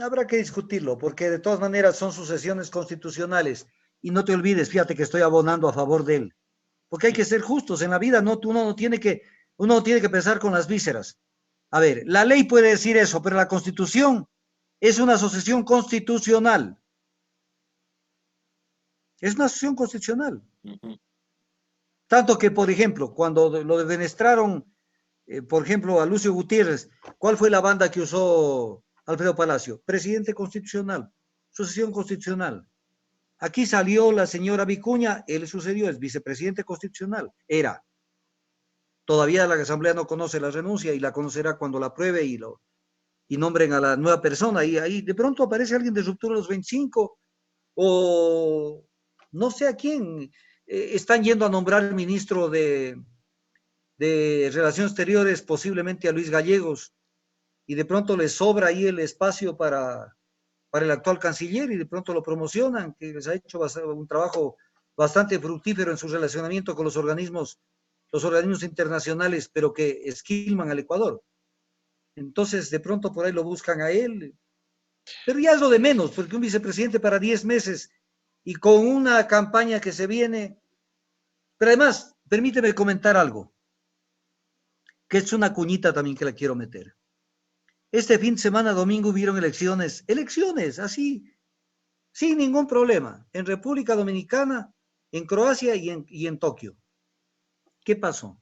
habrá que discutirlo, porque de todas maneras son sucesiones constitucionales. Y no te olvides, fíjate que estoy abonando a favor de él. Porque hay que ser justos en la vida, no, uno no tiene que pensar con las vísceras. A ver, la ley puede decir eso, pero la Constitución es una asociación constitucional. Es una asociación constitucional. Ujú. Tanto que, por ejemplo, cuando lo defenestraron, por ejemplo, a Lucio Gutiérrez, ¿cuál fue la banda que usó Alfredo Palacio? Presidente constitucional, sucesión constitucional. Aquí salió la señora Vicuña, él sucedió, es vicepresidente constitucional, era. Todavía la Asamblea no conoce la renuncia y la conocerá cuando la apruebe y nombren a la nueva persona. Y ahí de pronto aparece alguien de ruptura de los 25 o no sé a quién. Están yendo a nombrar ministro de Relaciones Exteriores, posiblemente a Luis Gallegos, y de pronto les sobra ahí el espacio para el actual canciller y de pronto lo promocionan, que les ha hecho un trabajo bastante fructífero en su relacionamiento con los organismos internacionales, pero que esquilman al Ecuador. Entonces, de pronto por ahí lo buscan a él, pero ya es lo de menos, porque un vicepresidente para 10 meses y con una campaña que se viene, pero además, permíteme comentar algo, que es una cuñita también que la quiero meter. Este fin de semana, domingo, hubieron elecciones, así, sin ningún problema, en República Dominicana, en Croacia y en Tokio. ¿Qué pasó?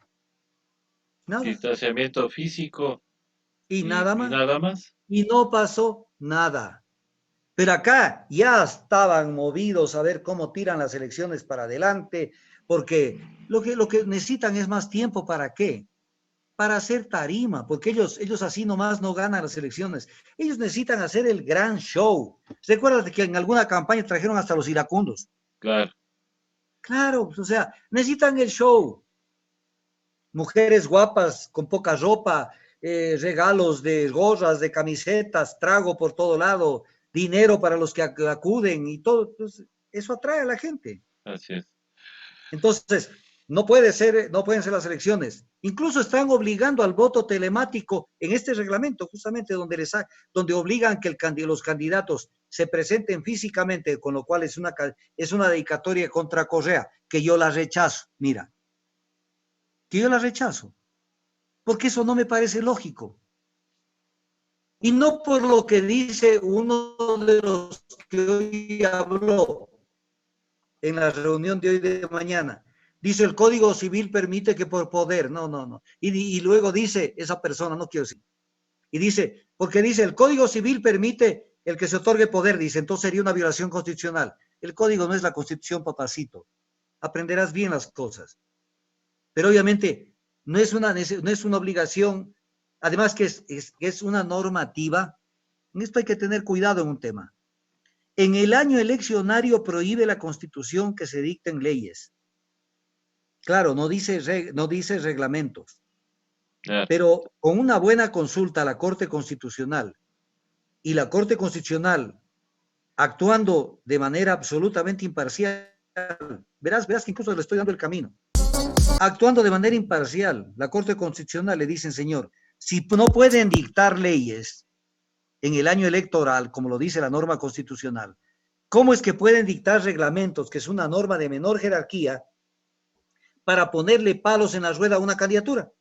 Nada. Distanciamiento físico Y nada y más. nada más. Y no pasó nada. Pero acá ya estaban movidos a ver cómo tiran las elecciones para adelante, porque lo que necesitan es más tiempo. ¿Para qué? para hacer tarima, porque ellos así nomás no ganan las elecciones. Ellos necesitan hacer el gran show. Recuerda que en alguna campaña trajeron hasta los iracundos. Claro, Claro, o sea, necesitan el show. Mujeres guapas con poca ropa, regalos de gorras, de camisetas, trago por todo lado, dinero para los que acuden y todo. Entonces, eso atrae a la gente. así es. Entonces, no pueden ser las elecciones. Incluso están obligando al voto telemático en este reglamento, justamente donde obligan que los candidatos se presenten físicamente, con lo cual es una dedicatoria contra Correa, que yo la rechazo. Mira, que yo la rechazo, porque eso no me parece lógico. Y no por lo que dice uno de los que hoy habló en la reunión de hoy de mañana. Dice, el Código Civil permite que por poder, no, no, no. Y luego dice esa persona, no quiero decir, y dice, porque dice, el Código Civil permite el que se otorgue poder, dice, entonces sería una violación constitucional. El Código no es la Constitución, papacito. Aprenderás bien las cosas. Pero obviamente no es una obligación, además que es una normativa. En esto hay que tener cuidado en un tema. En el año eleccionario prohíbe la Constitución que se dicten leyes. Claro, no dice reglamentos, Claro, pero con una buena consulta a la Corte Constitucional y la Corte Constitucional actuando de manera absolutamente imparcial, verás que incluso le estoy dando el camino. Actuando de manera imparcial, la Corte Constitucional le dicen, señor, si no pueden dictar leyes en el año electoral, como lo dice la norma constitucional, ¿cómo es que pueden dictar reglamentos, que es una norma de menor jerarquía, para ponerle palos en la rueda a una candidatura?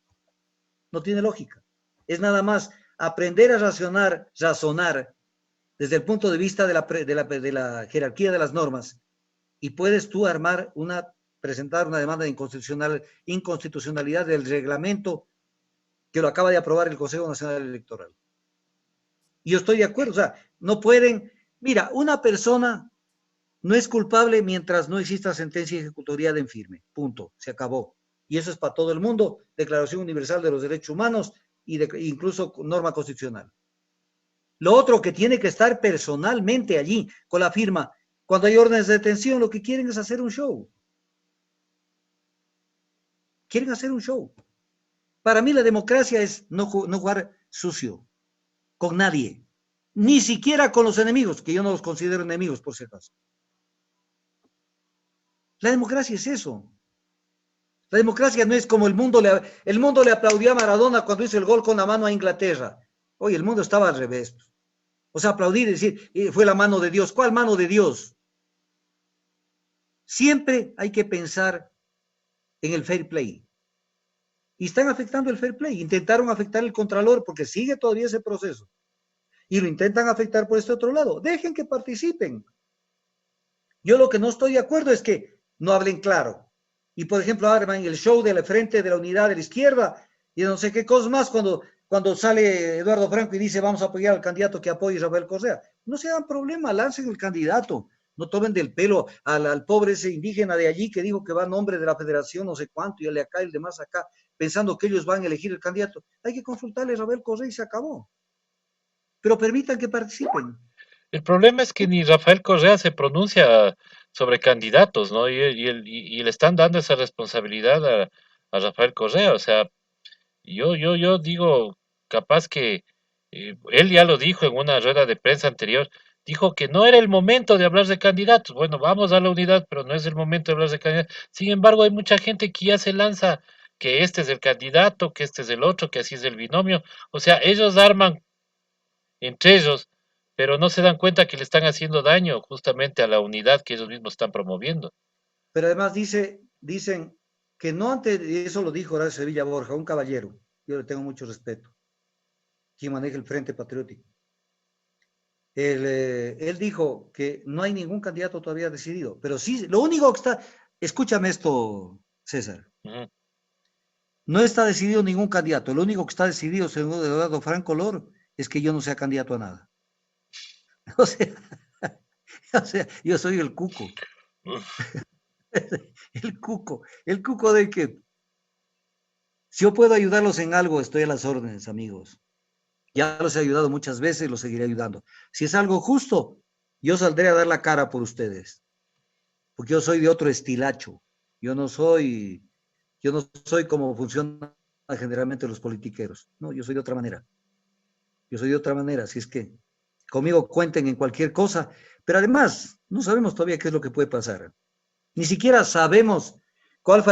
No tiene lógica. Es nada más aprender a razonar desde el punto de vista de la jerarquía de las normas, y puedes tú presentar una demanda de inconstitucionalidad del reglamento que lo acaba de aprobar el Consejo Nacional Electoral. Y yo estoy de acuerdo, o sea, no pueden, mira, una persona no es culpable mientras no exista sentencia ejecutoria en firme, punto, se acabó. Y eso es para todo el mundo, Declaración Universal de los Derechos Humanos y incluso norma constitucional. Lo otro, que tiene que estar personalmente allí con la firma. Cuando hay órdenes de detención, lo que quieren es hacer un show. Quieren hacer un show. Para mí la democracia es no jugar sucio con nadie, ni siquiera con los enemigos, que yo no los considero enemigos por si acaso. La democracia es eso. La democracia no es como el mundo le aplaudió a Maradona cuando hizo el gol con la mano a Inglaterra. Oye, el mundo estaba al revés. O sea, aplaudir y decir, fue la mano de Dios. ¿Cuál mano de Dios? Siempre hay que pensar en el fair play. Y están afectando el fair play. Intentaron afectar el Contralor porque sigue todavía ese proceso. Y lo intentan afectar por este otro lado. Dejen que participen. Yo lo que no estoy de acuerdo es que no hablen claro. Y por ejemplo, arman el show de la frente de la unidad de la izquierda y no sé qué cosas más cuando sale Eduardo Franco y dice vamos a apoyar al candidato que apoye a Rafael Correa. No se hagan problema, lancen el candidato. No tomen del pelo al pobre ese indígena de allí que dijo que va a nombre de la federación no sé cuánto y el de acá y el demás acá, pensando que ellos van a elegir el candidato. Hay que consultarle a Rafael Correa y se acabó. Pero permitan que participen. el problema es que ni Rafael Correa se pronuncia sobre candidatos, ¿no? Y le están dando esa responsabilidad a Rafael Correa. O sea, yo digo, capaz que él ya lo dijo en una rueda de prensa anterior, dijo que no era el momento de hablar de candidatos. Bueno, vamos a la unidad, pero no es el momento de hablar de candidatos. Sin embargo, hay mucha gente que ya se lanza que este es el candidato, que este es el otro, que así es el binomio. O sea, ellos arman entre ellos, pero no se dan cuenta que le están haciendo daño justamente a la unidad que ellos mismos están promoviendo. Pero además dicen que no antes, y eso lo dijo Horacio Sevilla Borja, un caballero, yo le tengo mucho respeto, quien maneja el Frente Patriótico. Él dijo que no hay ningún candidato todavía decidido, pero sí, lo único que escúchame esto, César, Ujú. no está decidido ningún candidato, lo único que está decidido, según Eduardo Franco Lor, es que yo no sea candidato a nada. O sea, yo soy el cuco, Uf, el cuco de que Si yo puedo ayudarlos en algo, estoy a las órdenes, amigos. Ya los he ayudado muchas veces y los seguiré ayudando. Si es algo justo, yo saldré a dar la cara por ustedes, porque yo soy de otro estilacho. Yo no soy, yo no soy como funcionan generalmente los politiqueros. No, yo soy de otra manera. Yo soy de otra manera, así es que conmigo cuenten en cualquier cosa, pero además no sabemos todavía qué es lo que puede pasar. Ni siquiera sabemos cuál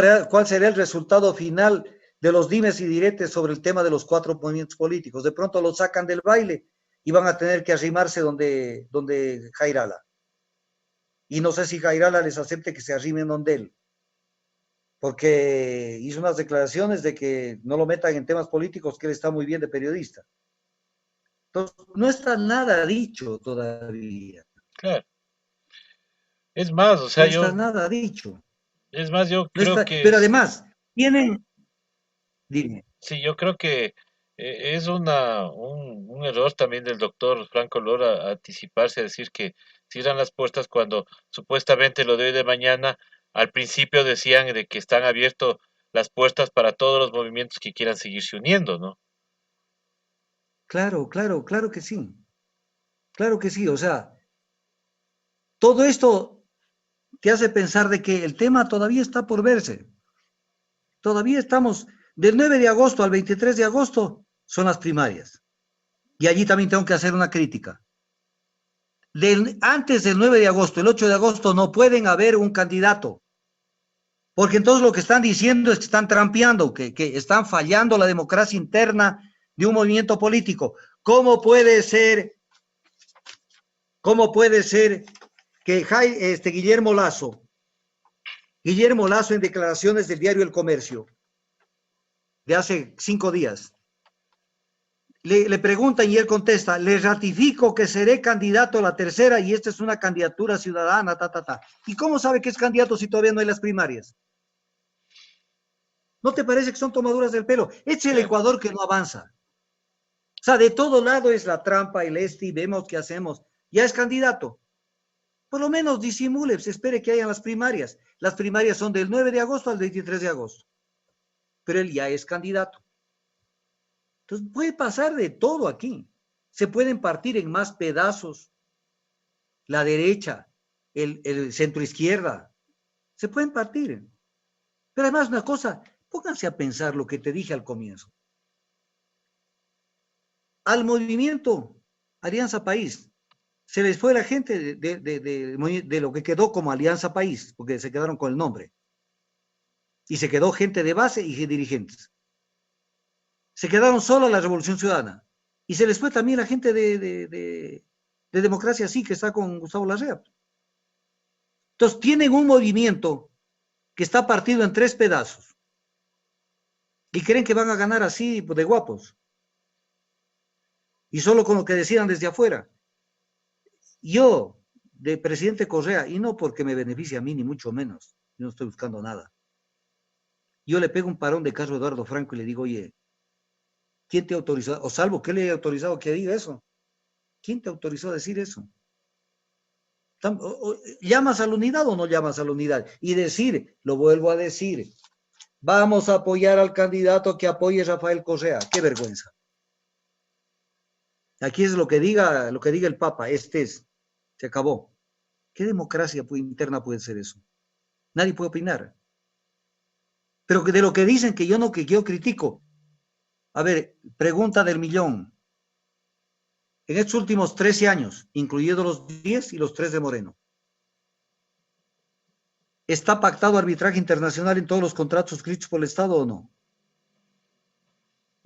será el resultado final de los dimes y diretes sobre el tema de los cuatro movimientos políticos. De pronto los sacan del baile y van a tener que arrimarse donde Jairala. Y no sé si Jairala les acepte que se arrimen donde él, porque hizo unas declaraciones de que no lo metan en temas políticos, que él está muy bien de periodista. Entonces, no está nada dicho todavía. Claro. Es más, o sea, No está nada dicho. yo No creo está, que pero además, tienen, dime, sí, yo creo que es un error también del doctor Franco Lora anticiparse a decir que cierran las puertas cuando supuestamente lo de hoy de mañana, al principio decían de que están abiertas las puertas para todos los movimientos que quieran seguirse uniendo, ¿no? claro, claro que sí, o sea, todo esto te hace pensar de que el tema todavía está por verse, todavía estamos, del 9 de agosto al 23 de agosto son las primarias, y allí también tengo que hacer una crítica. Antes del 9 de agosto, el 8 de agosto, no pueden haber un candidato, porque entonces lo que están diciendo es que están trampeando, que están fallando la democracia interna de un movimiento político. ¿Cómo puede ser, cómo puede ser que Guillermo Lazo en declaraciones del diario El Comercio de hace 5 días, le preguntan y él contesta, le ratifico que seré candidato a la tercera y esta es una candidatura ciudadana, ta, ta, ta. ¿Y cómo sabe que es candidato si todavía no hay las primarias? ¿No te parece que son tomaduras del pelo? Es el Claro. Ecuador que no avanza. O sea, de todo lado es la trampa, el y vemos qué hacemos. Ya es candidato. Por lo menos disimule, se espere que hayan las primarias. Las primarias son del 9 de agosto al 23 de agosto. Pero él ya es candidato. Entonces puede pasar de todo aquí. Se pueden partir en más pedazos la derecha, el centro izquierda. Se pueden partir. Pero además una cosa, pónganse a pensar lo que te dije al comienzo. Al movimiento Alianza País se les fue la gente de lo que quedó como Alianza País, porque se quedaron con el nombre. Y se quedó gente de base y dirigentes. Se quedaron solo la Revolución Ciudadana. Y se les fue también la gente de Democracia Sí, que está con Gustavo Larrea. Entonces tienen un movimiento que está partido en 3 pedazos. Y creen que van a ganar así de guapos. Y solo con lo que decidan desde afuera. Yo, de presidente Correa, y no porque me beneficie a mí, ni mucho menos, yo no estoy buscando nada. Yo le pego un parón de caso a Eduardo Franco y le digo, oye, ¿quién te autorizó? O salvo que le haya autorizado que diga eso. ¿Quién te autorizó a decir eso? ¿Llamas a la unidad o no llamas a la unidad? Y decir, lo vuelvo a decir, vamos a apoyar al candidato que apoye a Rafael Correa. Qué vergüenza. Aquí es lo que diga el Papa, este es, se acabó. ¿Qué democracia interna puede ser eso? Nadie puede opinar. Pero de lo que dicen que yo no, que yo critico. A ver, pregunta del millón. En estos últimos 13 años, incluyendo los 10 y los 3 de Moreno, ¿está pactado arbitraje internacional en todos los contratos suscritos por el Estado o no?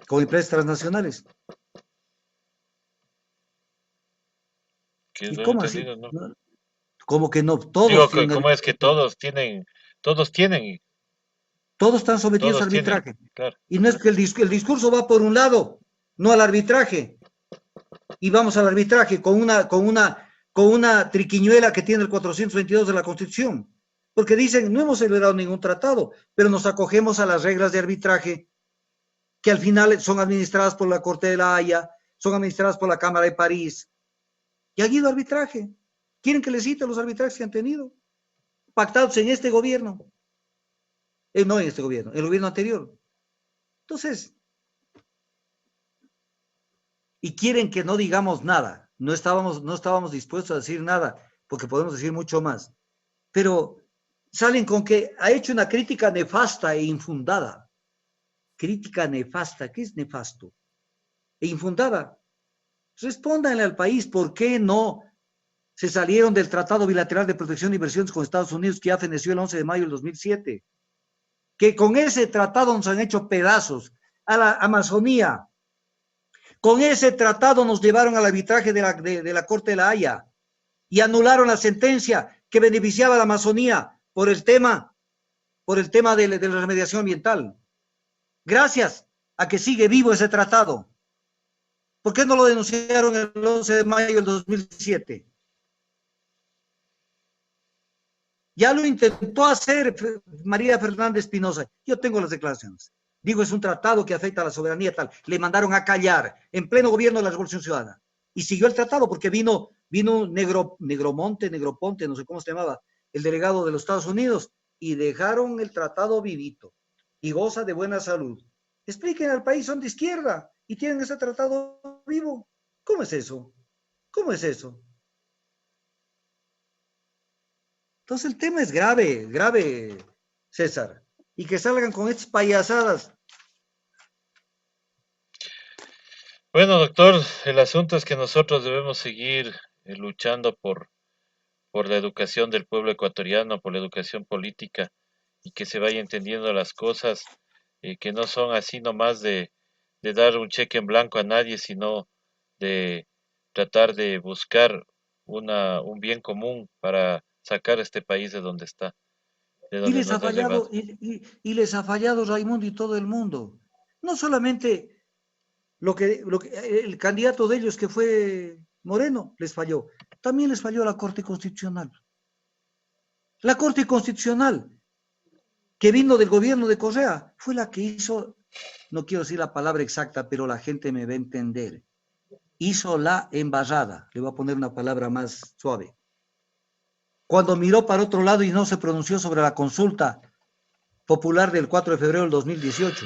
Con empresas transnacionales. Que ¿Y no he cómo así? entendido, ¿no? ¿Cómo que no? Digo, Todos tienen ¿cómo es que arbitraje. Todos están sometidos a todos tienen, arbitraje. claro, Y no es que el discurso va por un lado, no al arbitraje. Y vamos al arbitraje con una triquiñuela que tiene el 422 de la Constitución. Porque dicen, no hemos celebrado ningún tratado, pero nos acogemos a las reglas de arbitraje que al final son administradas por la Corte de la Haya, son administradas por la Cámara de París. Y ha habido arbitraje. ¿Quieren que les cite los arbitrajes que han tenido? Pactados en este gobierno. No en este gobierno, en el gobierno anterior. Entonces, y quieren que no digamos nada. No estábamos dispuestos a decir nada, porque podemos decir mucho más. Pero salen con que ha hecho una crítica nefasta e infundada. Crítica nefasta, ¿qué es nefasto? E infundada. Respóndanle al país por qué no se salieron del Tratado Bilateral de Protección de Inversiones con Estados Unidos que ya feneció el 11 de mayo del 2007. Que con ese tratado nos han hecho pedazos a la Amazonía. Con ese tratado nos llevaron al arbitraje de la Corte de la Haya y anularon la sentencia que beneficiaba a la Amazonía por el tema de la remediación ambiental. Gracias a que sigue vivo ese tratado. ¿Por qué no lo denunciaron el 11 de mayo del 2007? Ya lo intentó hacer María Fernández Pinoza. Yo tengo las declaraciones. Digo, es un tratado que afecta a la soberanía tal. Le mandaron a callar en pleno gobierno de la Revolución Ciudadana. Y siguió el tratado porque vino Negroponte, no sé cómo se llamaba, el delegado de los Estados Unidos, y dejaron el tratado vivito. Y goza de buena salud. Expliquen al país, son de izquierda y tienen ese tratado vivo. ¿Cómo es eso? ¿Cómo es eso? Entonces el tema es grave, grave, César. Y que salgan con estas payasadas. Bueno, doctor, el asunto es que nosotros debemos seguir luchando por la educación del pueblo ecuatoriano, por la educación política y que se vaya entendiendo las cosas, que no son así nomás de dar un cheque en blanco a nadie, sino de tratar de buscar un bien común para sacar este país de donde está, de Y donde les ha nos ha llevado. fallado, y les ha fallado Raimundo y todo el mundo. No solamente el candidato de ellos que fue Moreno les falló, también les falló la Corte Constitucional. La Corte Constitucional que vino del gobierno de Correa fue la que hizo, no quiero decir la palabra exacta, pero la gente me va a entender, hizo la embarrada. Le voy a poner una palabra más suave. Cuando miró para otro lado y no se pronunció sobre la consulta popular del 4 de febrero del 2018,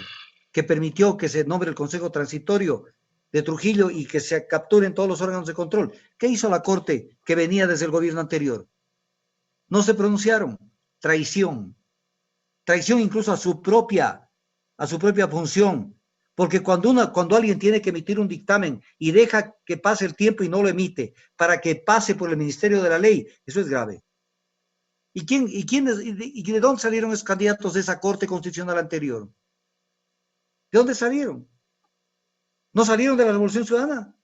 que permitió que se nombre el Consejo Transitorio de Trujillo y que se capturen todos los órganos de control. ¿Qué hizo la Corte que venía desde el gobierno anterior? No se pronunciaron. Traición. Traición incluso a su propia función. Porque cuando alguien tiene que emitir un dictamen y deja que pase el tiempo y no lo emite para que pase por el Ministerio de la Ley, eso es grave. ¿Y de dónde salieron esos candidatos de esa Corte Constitucional anterior? ¿De dónde salieron? ¿No salieron de la Revolución Ciudadana?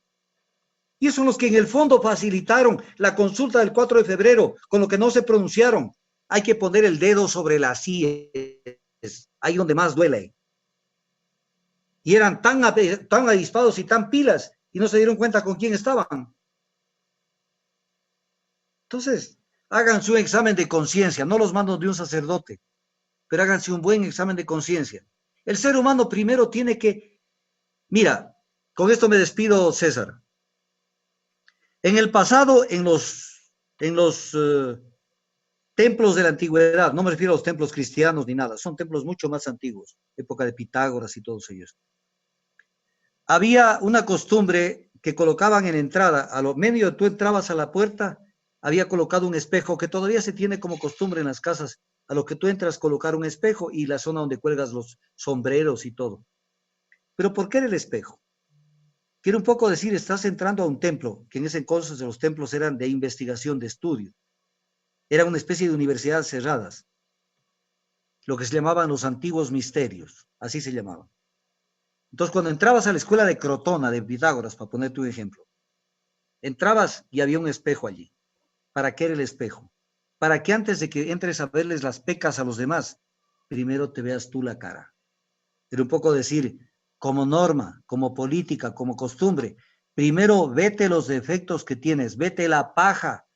Y esos son los que en el fondo facilitaron la consulta del 4 de febrero, con lo que no se pronunciaron. Hay que poner el dedo sobre las CIES, ahí donde más duele. Y eran tan avispados y tan pilas, y no se dieron cuenta con quién estaban. Entonces, háganse un examen de conciencia, no los mando de un sacerdote, pero háganse un buen examen de conciencia. El ser humano primero tiene que, mira, con esto me despido, César. En el pasado, en los templos de la antigüedad, no me refiero a los templos cristianos ni nada, son templos mucho más antiguos, época de Pitágoras y todos ellos. Había una costumbre que colocaban en entrada, a lo medio tú entrabas a la puerta, había colocado un espejo que todavía se tiene como costumbre en las casas, a lo que tú entras colocar un espejo y la zona donde cuelgas los sombreros y todo. Pero ¿por qué era el espejo? Quiero un poco decir, estás entrando a un templo, que en ese entonces los templos eran de investigación, de estudio. Era una especie de universidades cerradas, lo que se llamaban los antiguos misterios, así se llamaban. Entonces, cuando entrabas a la escuela de Crotona, de Pitágoras, para ponerte un ejemplo, entrabas y había un espejo allí. ¿Para qué era el espejo? Para que antes de que entres a verles las pecas a los demás, primero te veas tú la cara. Era un poco decir, como norma, como política, como costumbre, primero vete los defectos que tienes, vete la paja,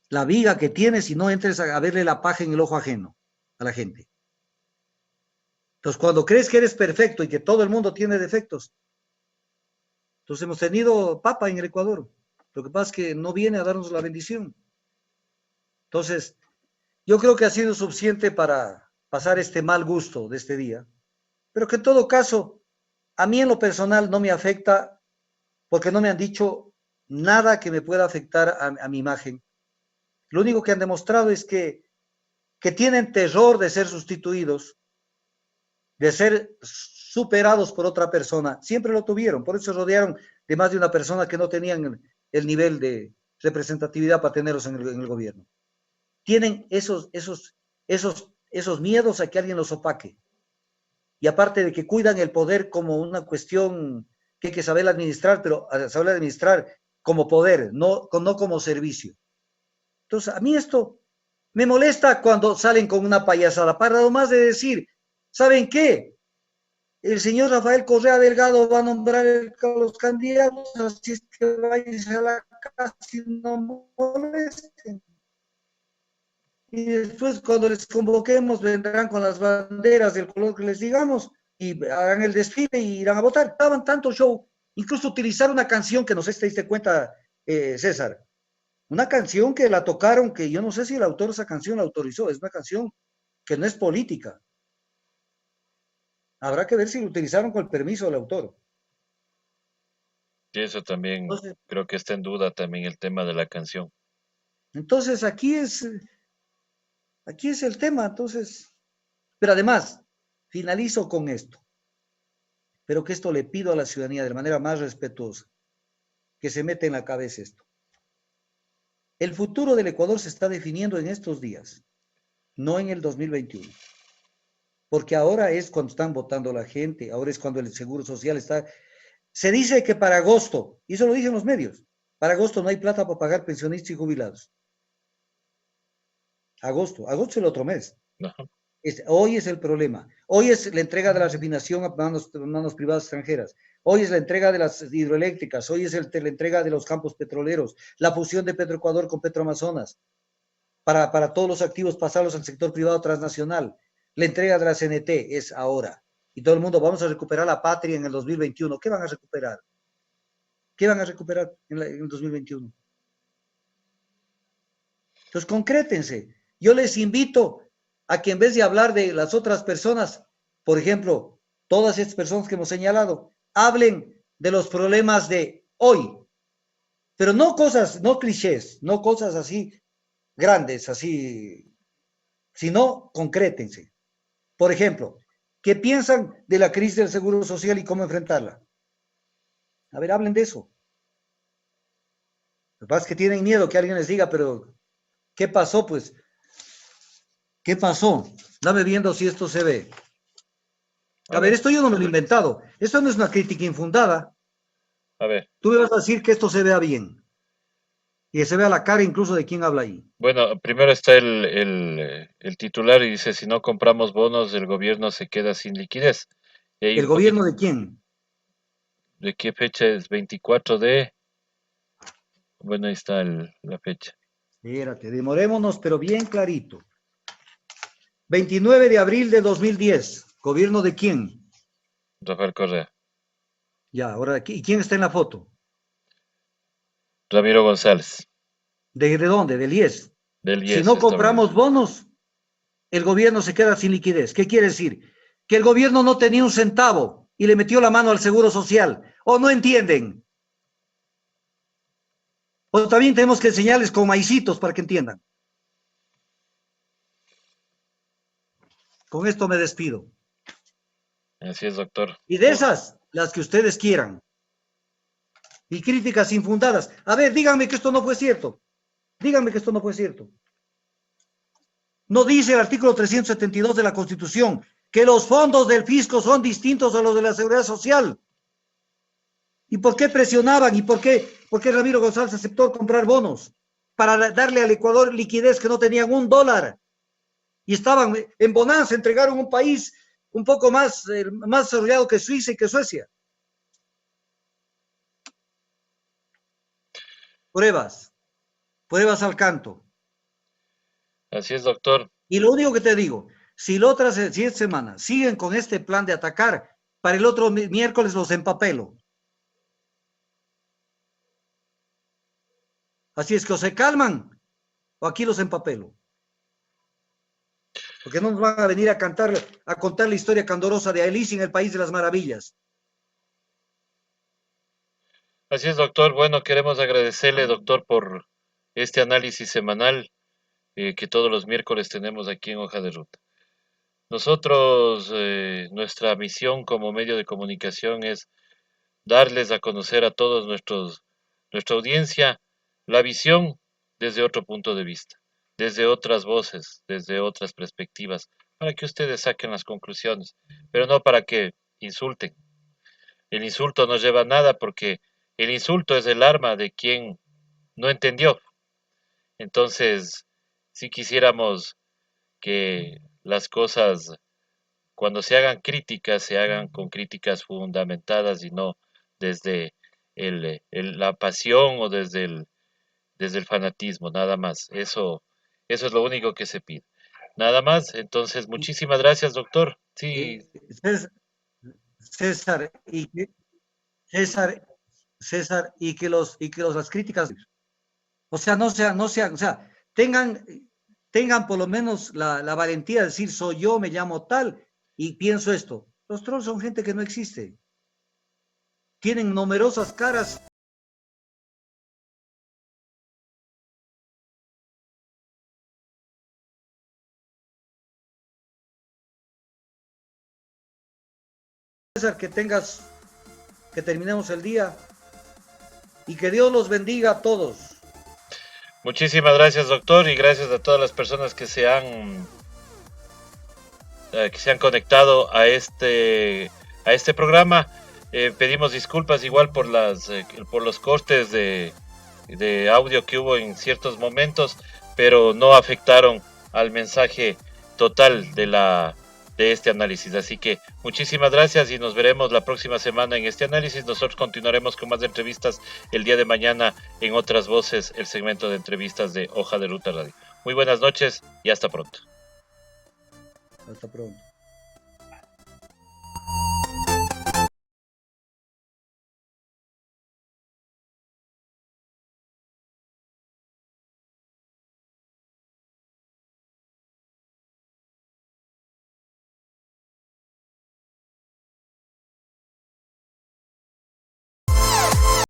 la viga que tienes y no entres a verle la paja en el ojo ajeno a la gente. Entonces, cuando crees que eres perfecto y que todo el mundo tiene defectos, entonces hemos tenido papa en el Ecuador. Lo que pasa es que no viene a darnos la bendición. Entonces, yo creo que ha sido suficiente para pasar este mal gusto de este día, pero que en todo caso A mí en lo personal no me afecta porque no me han dicho nada que me pueda afectar a mi imagen. Lo único que han demostrado es que tienen terror de ser sustituidos, de ser superados por otra persona. Siempre lo tuvieron, por eso se rodearon de más de una persona que no tenían el nivel de representatividad para tenerlos en el gobierno. Tienen esos miedos a que alguien los opaque. Y aparte de que cuidan el poder como una cuestión que hay que saber administrar, pero saber administrar como poder, no como servicio. Entonces, a mí esto me molesta cuando salen con una payasada, para nomás de decir, ¿saben qué? El señor Rafael Correa Delgado va a nombrar los candidatos, así es que vayan a la casa y no molesten. Y después cuando les convoquemos vendrán con las banderas del color que les digamos y harán el desfile y irán a votar. Daban tanto show, incluso utilizar una canción que no sé si te diste cuenta, César, una canción que la tocaron, que yo no sé si el autor de esa canción la autorizó, es una canción que no es política. Habrá que ver si lo utilizaron con el permiso del autor. Y eso también Entonces, creo que está en duda también el tema de la canción. entonces aquí es el tema, entonces, pero además, finalizo con esto, pero que esto le pido a la ciudadanía de manera más respetuosa, que se mete en la cabeza esto. El futuro del Ecuador se está definiendo en estos días, no en el 2021, porque ahora es cuando están votando la gente, ahora es cuando el Seguro Social está. Se dice que para agosto, y eso lo dicen los medios, para agosto no hay plata para pagar pensionistas y jubilados. Agosto es el otro mes. Ajá. Hoy es el problema. Hoy es la entrega de la refinación a manos privadas extranjeras. Hoy es la entrega de las hidroeléctricas. Hoy es la entrega de los campos petroleros. La fusión de Petroecuador con Petroamazonas. Para todos los activos pasarlos al sector privado transnacional. La entrega de la CNT es ahora. Y todo el mundo, vamos a recuperar la patria en el 2021. ¿Qué van a recuperar? ¿Qué van a recuperar en el 2021? Entonces, concrétense. Yo les invito a que en vez de hablar de las otras personas, por ejemplo, todas estas personas que hemos señalado, hablen de los problemas de hoy, pero no cosas, no clichés, no cosas así grandes, así, sino concrétense. Por ejemplo, ¿qué piensan de la crisis del Seguro Social y cómo enfrentarla? A ver, hablen de eso. Lo que pasa es que tienen miedo que alguien les diga, pero ¿qué pasó? Pues, ¿qué pasó? Dame viendo si esto se ve. A A ver, ver, esto yo no me lo he inventado. Esto no es una crítica infundada. a ver. Tú me vas a decir que esto se vea bien. Y que se vea la cara incluso de quien habla ahí. Bueno, primero está el titular y dice, si no compramos bonos, el gobierno se queda sin liquidez. Y ahí ¿El un poquito, gobierno de quién? ¿de qué fecha es? 24 de... Bueno, ahí está la fecha. Espérate, demorémonos, pero bien clarito. 29 de abril de 2010. ¿Gobierno de quién? Rafael Correa. Ya, ahora, ¿y quién está en la foto? Ramiro González, ¿De dónde? Del IES. del Si IES no estadounidense. compramos bonos, el gobierno se queda sin liquidez. ¿Qué quiere decir? Que el gobierno no tenía un centavo y le metió la mano al seguro social. ¿O no entienden? O también tenemos que enseñarles con maicitos para que entiendan. Con esto me despido. Así es, doctor. Y de esas, las que ustedes quieran. Y críticas infundadas. A ver, díganme que esto no fue cierto. Díganme que esto no fue cierto. No dice el artículo 372 de la Constitución que los fondos del fisco son distintos a los de la Seguridad Social. ¿Y por qué presionaban? ¿Y por qué Ramiro González aceptó comprar bonos? Para darle al Ecuador liquidez que no tenían $1. Y estaban en bonanza, entregaron un país un poco más desarrollado que Suiza y que Suecia. Pruebas, pruebas al canto. Así es, doctor. Y lo único que te digo, si la otra si esta semana siguen con este plan de atacar, para el otro miércoles los empapelo. Así es que o se calman o aquí los empapelo. Porque no nos van a venir a contar la historia candorosa de Alicia en el País de las Maravillas. Así es, doctor. Bueno, queremos agradecerle, doctor, por este análisis semanal que todos los miércoles tenemos aquí en Hoja de Ruta. Nosotros, nuestra misión como medio de comunicación es darles a conocer a todos nuestra audiencia la visión desde otro punto de vista, desde otras voces, desde otras perspectivas, para que ustedes saquen las conclusiones, pero no para que insulten. El insulto no lleva a nada porque el insulto es el arma de quien no entendió. Entonces, si quisiéramos que las cosas, cuando se hagan críticas, se hagan con críticas fundamentadas y no desde la pasión o desde el fanatismo, nada más. Eso es lo único que se pide. Nada más. Entonces, Y, muchísimas gracias, doctor. Sí, eh, César, César, César, César, y que las críticas, o sea, no sean, o sea, tengan por lo menos la valentía de decir, soy yo, me llamo tal, y pienso esto. Los trolls son gente que no existe. Tienen numerosas caras. César, que terminemos el día y que Dios los bendiga a todos. muchísimas gracias, doctor, y gracias a todas las personas que se han conectado a este programa. Pedimos disculpas igual por los cortes de audio que hubo en ciertos momentos, pero no afectaron al mensaje total de este análisis. Así que muchísimas gracias y nos veremos la próxima semana en este análisis. Nosotros continuaremos con más entrevistas el día de mañana en Otras Voces, el segmento de entrevistas de Hoja de Ruta Radio. Muy buenas noches y hasta pronto. Hasta pronto.